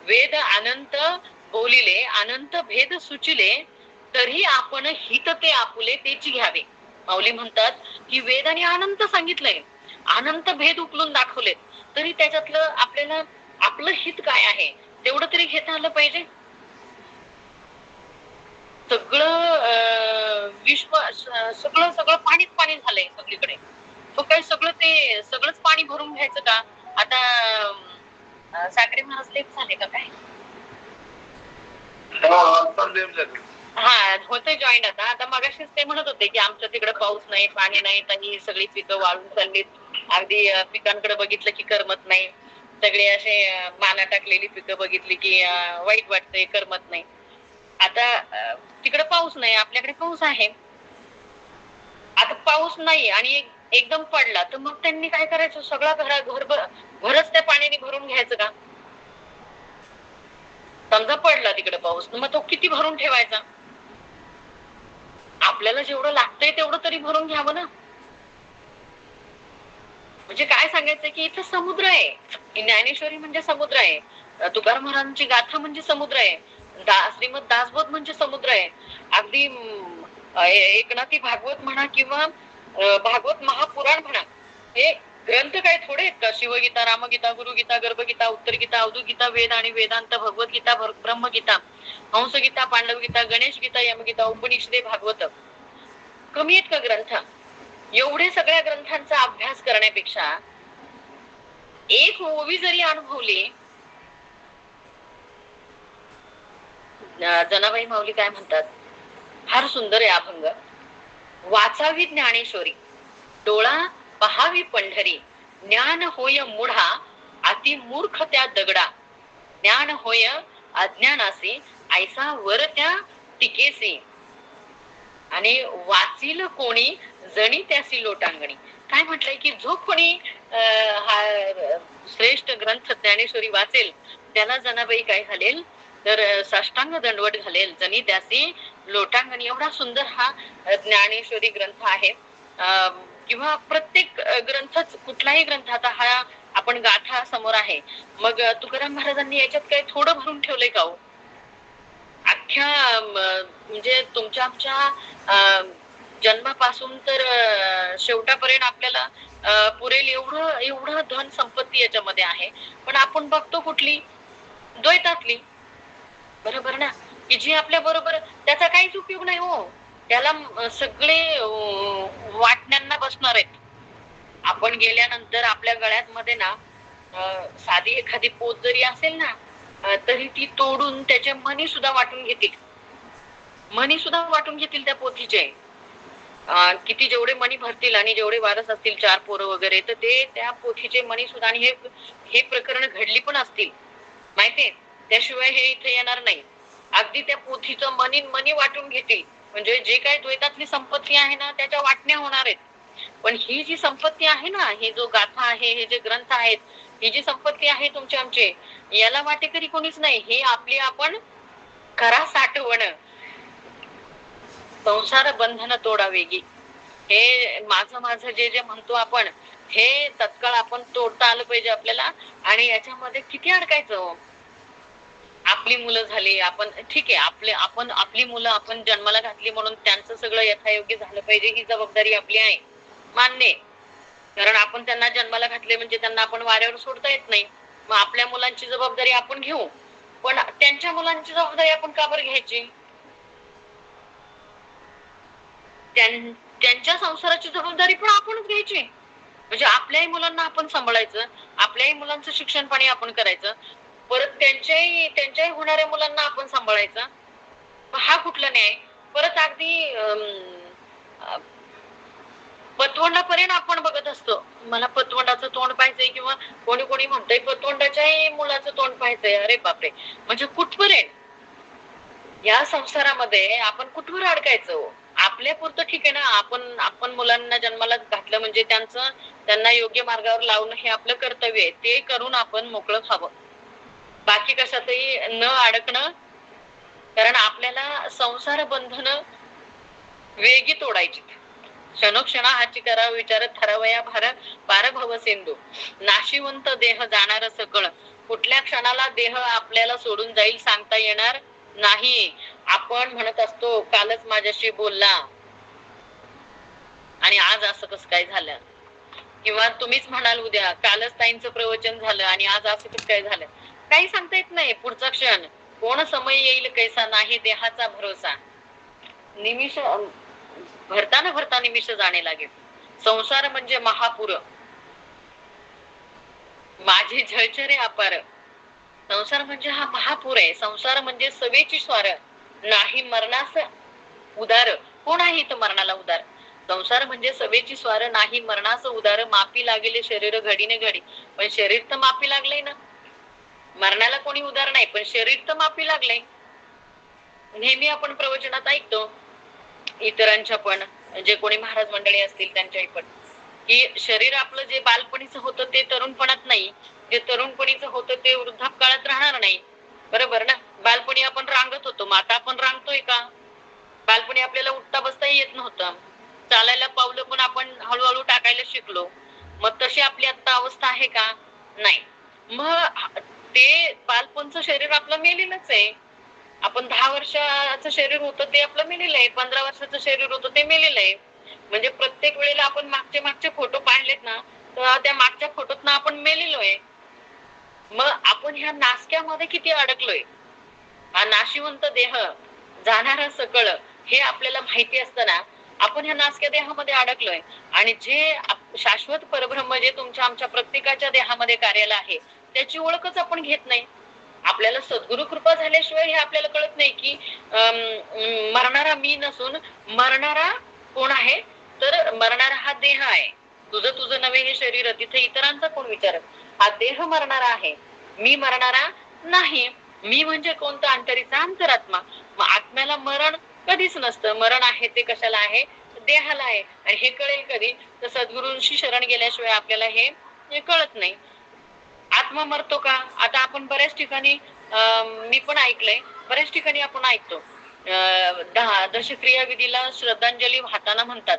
वेद अनंत बोलिले अनंत भेद सुचिले तरी आपण हित ते आपुले तेची घ्यावे. माऊली म्हणतात की वेदाने अनंत सांगितलंय, अनंत भेद उकलून दाखवले, तरी त्याच्यातलं आपल्याला आपलं हित काय आहे तेवढं तरी घेता आलं पाहिजे. सगळं विश्व सगळं सगळं पाणीच पाणी झालंय सगळीकडे. तो काय सगळं ते सगळंच पाणी भरून घ्यायचं का? आता साखरे महाराज लेप झाले का काय? हा होते जॉईन. आता मगाशीच ते म्हणत होते की आमच्या तिकडे पाऊस नाही, पाणी नाही, आणि सगळी पिकं वाळून चाललीत. अगदी पिकांकडे बघितलं की करमत नाही. सगळे असे माना टाकलेली पिकं बघितली की वाईट वाटतंय, करमत नाही. आता तिकडे पाऊस नाही, आपल्याकडे पाऊस आहे. आता पाऊस नाही आणि एकदम पडला तर मग त्यांनी काय करायचं? सगळा घरच त्या पाण्याने भरून घ्यायचं का? समजा पडला तिकडे पाऊस, मग तो किती भरून ठेवायचा? आपल्याला जेवढं लागतंय तेवढं तरी भरून घ्यावं ना. म्हणजे काय सांगायचं की इथं समुद्र आहे. ज्ञानेश्वरी म्हणजे समुद्र आहे. तुकाराम महाराजांची गाथा म्हणजे समुद्र आहे. श्रीमद दासबोध म्हणजे समुद्र आहे. अगदी एकनाथी भागवत म्हणा किंवा भागवत महापुराण म्हणा, हे ग्रंथ काय थोडे आहेत का? शिवगीता, रामगीता, गुरुगीता, गर्भगीता, उत्तरगीता, अवधूतगीता, वेद आणि वेदांत, भगवद्गीता, ब्रह्मगीता, हंसगीता, पांडवगीता, गणेशगीता, यमगीता, उपनिषदे, भागवत कमी आहेत का ग्रंथ? एवढे सगळ्या ग्रंथांचा अभ्यास करण्यापेक्षा एक ओवी जरी अनुभवली. जनाबाई माऊली काय म्हणतात? फार सुंदर आहे अभंग. वाचावी ज्ञानेश्वरी, डोळा पहावी पंढरी, ज्ञान होय मुढा अति मूर्ख त्या दगडा, ज्ञान होय अज्ञानासी ऐसा वर त्या टिकेसी, आणि वाचील कोणी जणी त्यासी लोटांगणी. काय म्हटलंय की जो कोणी हा श्रेष्ठ ग्रंथ ज्ञानेश्वरी वाचेल त्याला जनाबाई काय घालेल तर साष्टांग दंडवट घालेल, जणी त्यासी लोटांगणी. एवढा सुंदर हा ज्ञानेश्वरी ग्रंथ आहे. किंवा प्रत्येक ग्रंथच, कुठलाही ग्रंथ, आता हा आपण गाथा समोर आहे, मग तुकाराम महाराजांनी याच्यात काही थोडं भरून ठेवलंय का हो? अख्ख्या म्हणजे तुमच्या आमच्या जन्मापासून तर शेवटापर्यंत आपल्याला पुरेल एवढं धन संपत्ती याच्यामध्ये आहे. पण आपण बघतो कुठली? द्वैतातली. बरोबर ना? की जी आपल्या बरोबर त्याचा काहीच उपयोग नाही हो. त्याला सगळे वाटण्यांना बसणार आहेत. आपण गेल्यानंतर आपल्या गळ्यात मध्ये ना साधी एखादी पोत जरी असेल ना, तरी ती तोडून त्याचे मणी सुद्धा वाटून घेतील. मणी सुद्धा वाटून घेतील त्या पोथीचे. किती जेवढे मणी भरतील आणि जेवढे वारस असतील, 4 पोरं वगैरे, तर ते त्या पोथीचे मणी सुद्धा. आणि हे प्रकरण घडली पण असतील माहितीये, त्याशिवाय हे इथे येणार नाही. अगदी त्या पोथीचं मणी वाटून घेतील. म्हणजे जे काही द्वैतातली संपत्ती आहे ना त्याच्या वाटण्या होणार आहेत. पण ही जी संपत्ती आहे ना, हे जो गाथा आहे, हे जे ग्रंथ आहेत, ही जी संपत्ती आहे तुमचे आमचे, याला वाटेकरी कोणीच नाही. हे आपली आपण करा साठवण, संसार बंधन तोडा वेगी. हे माझं जे म्हणतो आपण, हे तत्काळ आपण तोडता आलं पाहिजे आपल्याला. आणि याच्यामध्ये किती अडकायचं? आपली मुलं झाली, आपण ठीक आहे, आपली मुलं आपण जन्माला घातली म्हणून त्यांचं सगळं यथायोग्य झालं पाहिजे, ही जबाबदारी आपली आहे, मान्य. कारण आपण त्यांना जन्माला घातले म्हणजे त्यांना आपण वाऱ्यावर सोडता येत नाही. मग आपल्या मुलांची जबाबदारी आपण घेऊ, पण त्यांच्या मुलांची जबाबदारी आपण का बरं घ्यायची? त्यांच्या संसाराची जबाबदारी पण आपणच घ्यायची. म्हणजे आपल्याही मुलांना आपण सांभाळायचं, आपल्याही मुलांचं शिक्षण पाणी आपण करायचं, परत त्यांच्याही होणाऱ्या मुलांना आपण सांभाळायचं. हा कुठला न्याय? परत अगदी पतवंडापर्यंत आपण बघत असतो, मला पतवंडाचं तोंड पाहायचंय, किंवा कोणी म्हणतंय पतवंडाच्याही मुलाचं तोंड पाहायचंय. अरे बापरे, म्हणजे कुठपर्यंत या संसारामध्ये आपण कुठवर अडकायचं? आपल्या पुरतं ठीक आहे ना, आपण मुलांना जन्माला घातलं म्हणजे त्यांना योग्य मार्गावर लावणं हे आपलं कर्तव्य आहे. ते करून आपण मोकळं व्हावं, बाकी कशातही न अडकणं. कारण आपल्याला संसार बंधन वेगी तोडायची. क्षणोक्षणा हाची करा विचार, ठरवया भार पार भव सिंधू, नाशिवंत देह जाणार सकळ, कुठल्या क्षणाला देह आपल्याला सोडून जाईल सांगता येणार नाही. आपण म्हणत असतो कालच माझ्याशी बोलला आणि आज असं कसं काय झालं, किंवा तुम्हीच म्हणाल उद्या कालच ताईंचं प्रवचन झालं आणि आज असं कसं काय झालं. काही सांगता येत नाही. पुढचा क्षण कोण समय येईल कैसा नाही देहाचा भरोसा. निमिष भरताना भरता निमिष जाणे लागेल. संसार म्हणजे महापूर माझे झळचरे अपार. संसार म्हणजे हा महापूर आहे. संसार म्हणजे सवेची स्वार नाही मरणास उदार. कोण आहे इथं मरणाला उदार. संसार म्हणजे सवेची स्वार नाही मरणास उदार. मापी लागेले शरीर घडीने घडी. पण शरीर तर मापी लागलंय ना. मरणाला कोणी उदार नाही, पण शरीर तर मापी लागलंय. नेहमी आपण प्रवचनात ऐकतो इतरांच्या पण, जे कोणी महाराज मंडळी असतील त्यांच्याही पण, की शरीर आपलं जे बालपणीचं होतं ते तरुणपणात नाही, जे तरुणपणीचं होतं ते वृद्धापकाळात राहणार नाही. बरोबर ना. बालपणी आपण रांगत होतो, मग आता आपण रांगतोय का. बालपणी आपल्याला उठता बसताही येत नव्हतं, चालायला पावलं पण आपण हळूहळू टाकायला शिकलो. मग तशी आपली आता अवस्था आहे का. नाही. मग ते बालपणचं शरीर आपलं मेलेलंच आहे. आपण 10 वर्षाचं शरीर होतं ते आपलं मेलेलं आहे. 15 वर्षाचं शरीर होतं ते मेलेलं आहे. म्हणजे प्रत्येक वेळेला आपण मागचे फोटो पाहिलेत ना, तर त्या मागच्या फोटोत ना आपण मेलेलो आहे. मग आपण ह्या नासक्यामध्ये किती अडकलोय. हा नाशिवंत देह जाणारा सकळ हे आपल्याला माहिती असताना आपण ह्या नासक्या देहामध्ये अडकलोय. आणि जे शाश्वत परब्रह्म जे तुमच्या आमच्या प्रत्येकाच्या देहामध्ये कार्याला आहे त्याची ओळखच आपण घेत नाही. आपल्याला सद्गुरु कृपा झाल्याशिवाय हे आपल्याला कळत नाही की मरणारा मी नसून मरणारा कोण आहे, तर मरणारा हा देह आहे. तुझं तुझं नवे हे शरीर, तिथे इतरांचा कोण विचारत. हा देह मरणारा आहे, मी मरणारा नाही. मी म्हणजे कोणता अंतरीचा अंतरात्मा. मग आत्म्याला मरण कधीच नसतं. मरण आहे ते कशाला आहे, देहाला आहे. आणि हे कळेल कधी, तर सद्गुरूंशी शरण गेल्याशिवाय आपल्याला हे कळत नाही. आत्मा मरतो का. आता आपण बऱ्याच ठिकाणी मी पण ऐकलंय, बऱ्याच ठिकाणी आपण ऐकतो दशक्रिया विधीला श्रद्धांजली वाहताना म्हणतात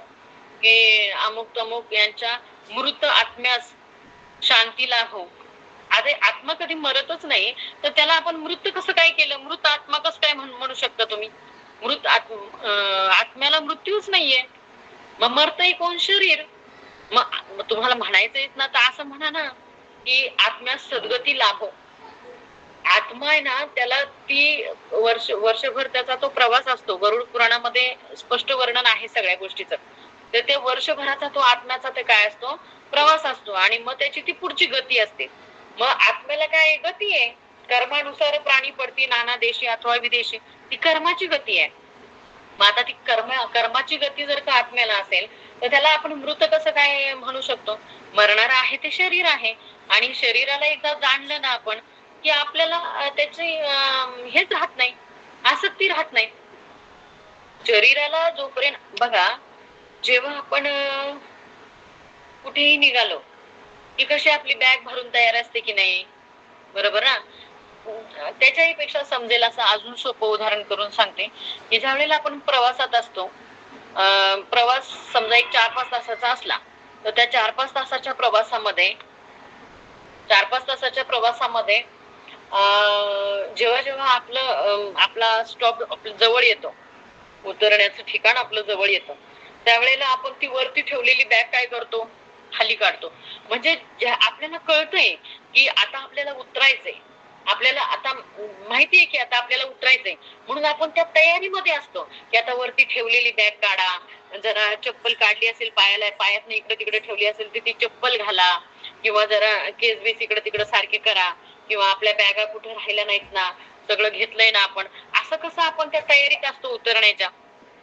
की अमुक तमुक यांच्या मृत आत्म्यास शांती लाभो. आता आत्मा कधी मरतच नाही, तर त्याला आपण मृत कसं काय केलं. मृत आत्मा कसं काय म्हणू शकता तुम्ही. मृत आत्म्याला मृत्यूच नाहीये. मग मरतय कोण, शरीर. मग तुम्हाला म्हणायचं येत ना, तर असं म्हणा ना की आत्म्यास सद्गती लाभो. आत्मा आहे ना, त्याला ती वर्षभर त्याचा तो प्रवास असतो. गरुड पुराणामध्ये स्पष्ट वर्णन आहे सगळ्या गोष्टीचं. तर ते वर्षभराचा तो आत्म्याचा ते काय असतो, प्रवास असतो. आणि मग त्याची ती पुढची गती असते. मग आत्म्याला काय गती आहे. कर्मानुसार प्राणी पडती नाना देशी अथवा विदेशी. ती कर्माची गती आहे. मग आता ती कर्माची गती जर का आत्म्याला असेल, तर त्याला आपण मृत कसं काय म्हणू शकतो. मरणारा आहे ते शरीर आहे. आणि शरीराला एकदा जाणलं ना आपण, की आपल्याला त्याची हेच राहत नाही, आसक्ती राहत नाही शरीराला. जोपर्यंत बघा, जेव्हा आपण कुठेही निघालो की कशी आपली बॅग भरून तयार असते की नाही, बरोबर ना. त्याच्याही पेक्षा समजेल असं अजून सोपं उदाहरण करून सांगते की ज्या वेळेला आपण प्रवासात असतो, प्रवास समजा एक 4-5 तासाचा असला, तर त्या 4-5 तासाच्या प्रवासामध्ये जेव्हा जेव्हा आपला स्टॉप जवळ येतो, उतरण्याचं ठिकाण आपलं जवळ येतं, त्यावेळेला आपण ती वरती ठेवलेली बॅग काय करतो, खाली काढतो. म्हणजे आपल्याला कळतंय की आता आपल्याला उतरायचंय, आपल्याला आता माहितीये की आता आपल्याला उतरायचंय, म्हणून आपण त्या तयारीमध्ये असतो की आता वरती ठेवलेली बॅग काढा, जरा चप्पल काढली असेल पायातनं इकडे तिकडे ठेवली असेल तर ती चप्पल घाला, किंवा जरा केस बेस इकडे तिकडे सारखे करा, किंवा आपल्या बॅगा कुठे राहिल्या नाहीत ना, सगळं घेतलंय ना आपण. असं कसं आपण त्या तयारीत असतो उतरण्याच्या,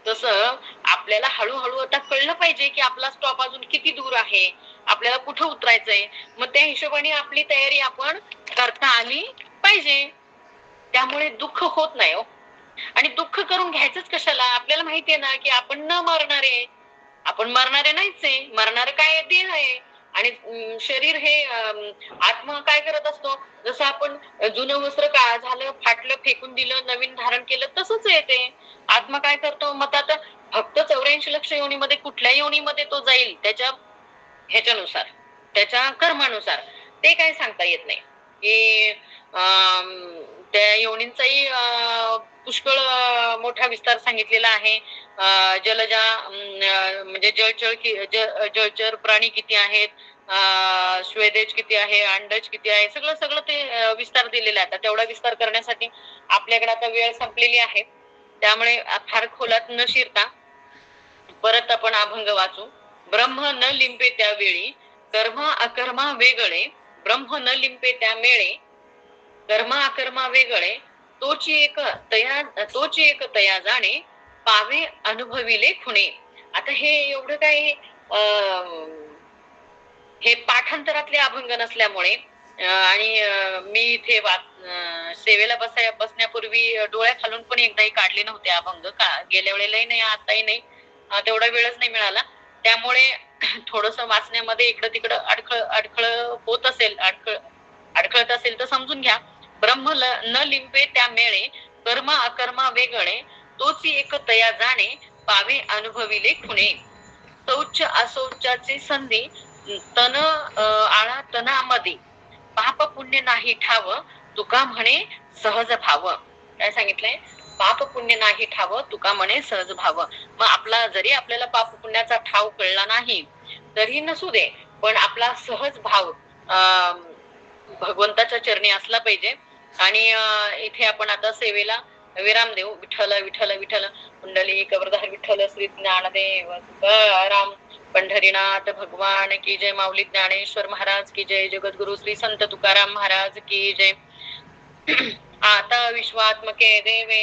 तसं आपल्याला हळूहळू आता कळलं पाहिजे की आपला स्टॉप अजून किती दूर आहे, आपल्याला कुठं उतरायचंय. मग त्या हिशोबाने आपली तयारी आपण करता आली पाहिजे. त्यामुळे दुःख होत नाही हो. आणि दुःख करून घ्यायचंच कशाला. आपल्याला माहितीये ना की आपण न मरणारे, आपण मरणारे नाहीच आहे. मरणारे काय, देह आहे. आणि शरीर हे आत्मा काय करत असतो, जसं आपण जुनं वस्त्र काय झालं, फाटलं, फेकून दिलं, नवीन धारण केलं, तसंच आहे ते. आत्मा काय करतो, मग आता फक्त 84 लक्ष योनीमध्ये कुठल्या योनीमध्ये तो जाईल त्याच्या ह्याच्यानुसार, त्याच्या कर्मानुसार, ते काय सांगता येत नाही. की त्या योनींचाही पुष्कळ मोठा विस्तार सांगितलेला आहे. जलजा म्हणजे जलचर प्राणी किती आहेत, स्वेदेज किती आहे, अंडज किती आहे, सगळं सगळं ते विस्तार दिलेला आहे. तेवढा विस्तार करण्यासाठी आपल्याकडे आता वेळ संपलेली आहे, त्यामुळे फार खोलात न शिरता परत आपण अभंग वाचू. ब्रह्म न लिंपे त्यावेळी कर्मा अकर्मा वेगळे, ब्रह्म न लिंपे त्या मेळे कर्मा अकर्मा वेगळे, तोची एक तया जाणे, पावे अनुभविले खुणे. आता हे एवढं काही हे पाठांतरातले अभंग नसल्यामुळे आणि मी इथे सेवेला बसण्यापूर्वी डोळ्या खालून पण एकदाही काढले नव्हते अभंग, गेल्या वेळेलाही नाही, आताही नाही, तेवढा वेळच नाही मिळाला. त्यामुळे थोडस वाचण्यामध्ये इकडं तिकडं अडखळ होत असेल, अडखळत असेल तर समजून घ्या. ब्रह्म न लिंपे त्या मेळे, कर्मा अकर्मा वेगळे, तोची एक तया जाणे, पावे अनुभविले खुणे. शौच असौचाची संधी तन आळा तनामध्ये, पाप पुण्य नाही ठाव, तुका म्हणे सहज भाव. काय सांगितलंय? पाप पुण्य नाही ठाव, तुका म्हणे सहज भाव. मग आपल्याला पाप पुण्याचा ठाव कळला नाही तरी नसू दे, पण आपला सहज भाव भगवंताच्या चरणी असला पाहिजे. आणि इथे आपण आता सेवेला विराम देऊ. विठ्ठल विठ्ठल विठ्ठल, कुंडली कवरधार विठ्ठल श्री ज्ञानदेव तुकाराम, पंढरीनाथ भगवान की जय, माऊली ज्ञानेश्वर महाराज की जय, जगद्गुरु श्री संत तुकाराम महाराज की जय. आता विश्वात्मके देवे,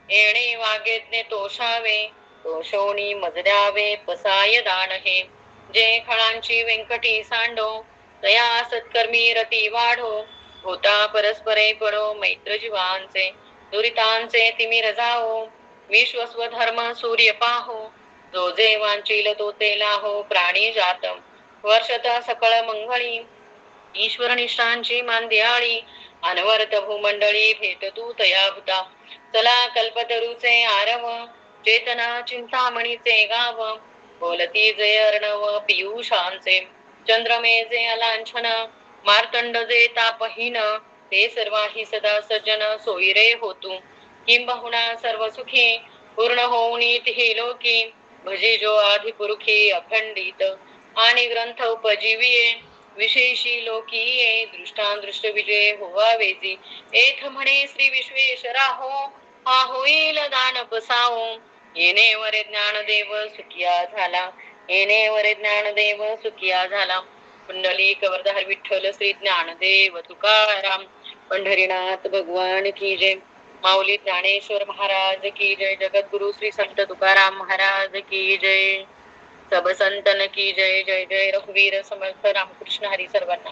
येणे वागेज्ञे तोषावे, तोषोनी मजद्यावे पसाय दान हे. जे खळांची व्यंकटी सांडो, तया सत्कर्मी रती वाढो, होता परस्परे पडो मैत्र जीवांचे, दुरितांचे तिमिर जाओ, विश्वस्वधर्म सूर्य पाहो, जो जे वांचील तो ते लाहो, प्राणी जात वर्षत सकळ मंगळी, ईश्वर निष्ठांची मांदियाळी, अनवर्त भूमंडळी भेट तू तया भूता. चला कल्पतरूचे आरव, चेतना चिंतामणीचे गाव, बोलती जे अर्णव पियुषांचे, चंद्रमेचे अलांछन, मार्तंड जे तापहीन, ते सर्वाही सदा सज्जन सोयरे होतू. किंबहुना सर्व सुखी पूर्ण होऊनी तिही लोकी, भजे जो आधी पुरुखी अखंडित, आणि ग्रंथ उपजीविये विशेषी लोकीये, दृष्टांदृष्ट विजय होवा वेजी. एथ म्हणे श्री विश्वेश्वरा हो, हा होईल दान पसाओ, येणे वरे ज्ञानदेव सुखिया झाला, येणे वरे ज्ञानदेव सुखिया झाला. कुंडली कवरधार विठ्ठल श्री ज्ञानदेव तुकाराम, पंढरीनाथ भगवान की जय, माऊली ज्ञानेश्वर महाराज की जय, जगद्गुरु श्री संत तुकाराम महाराज की जय, सब संतन की जय. जय जय रघुवीर समर्थ रामकृष्ण हरी सर्वांना.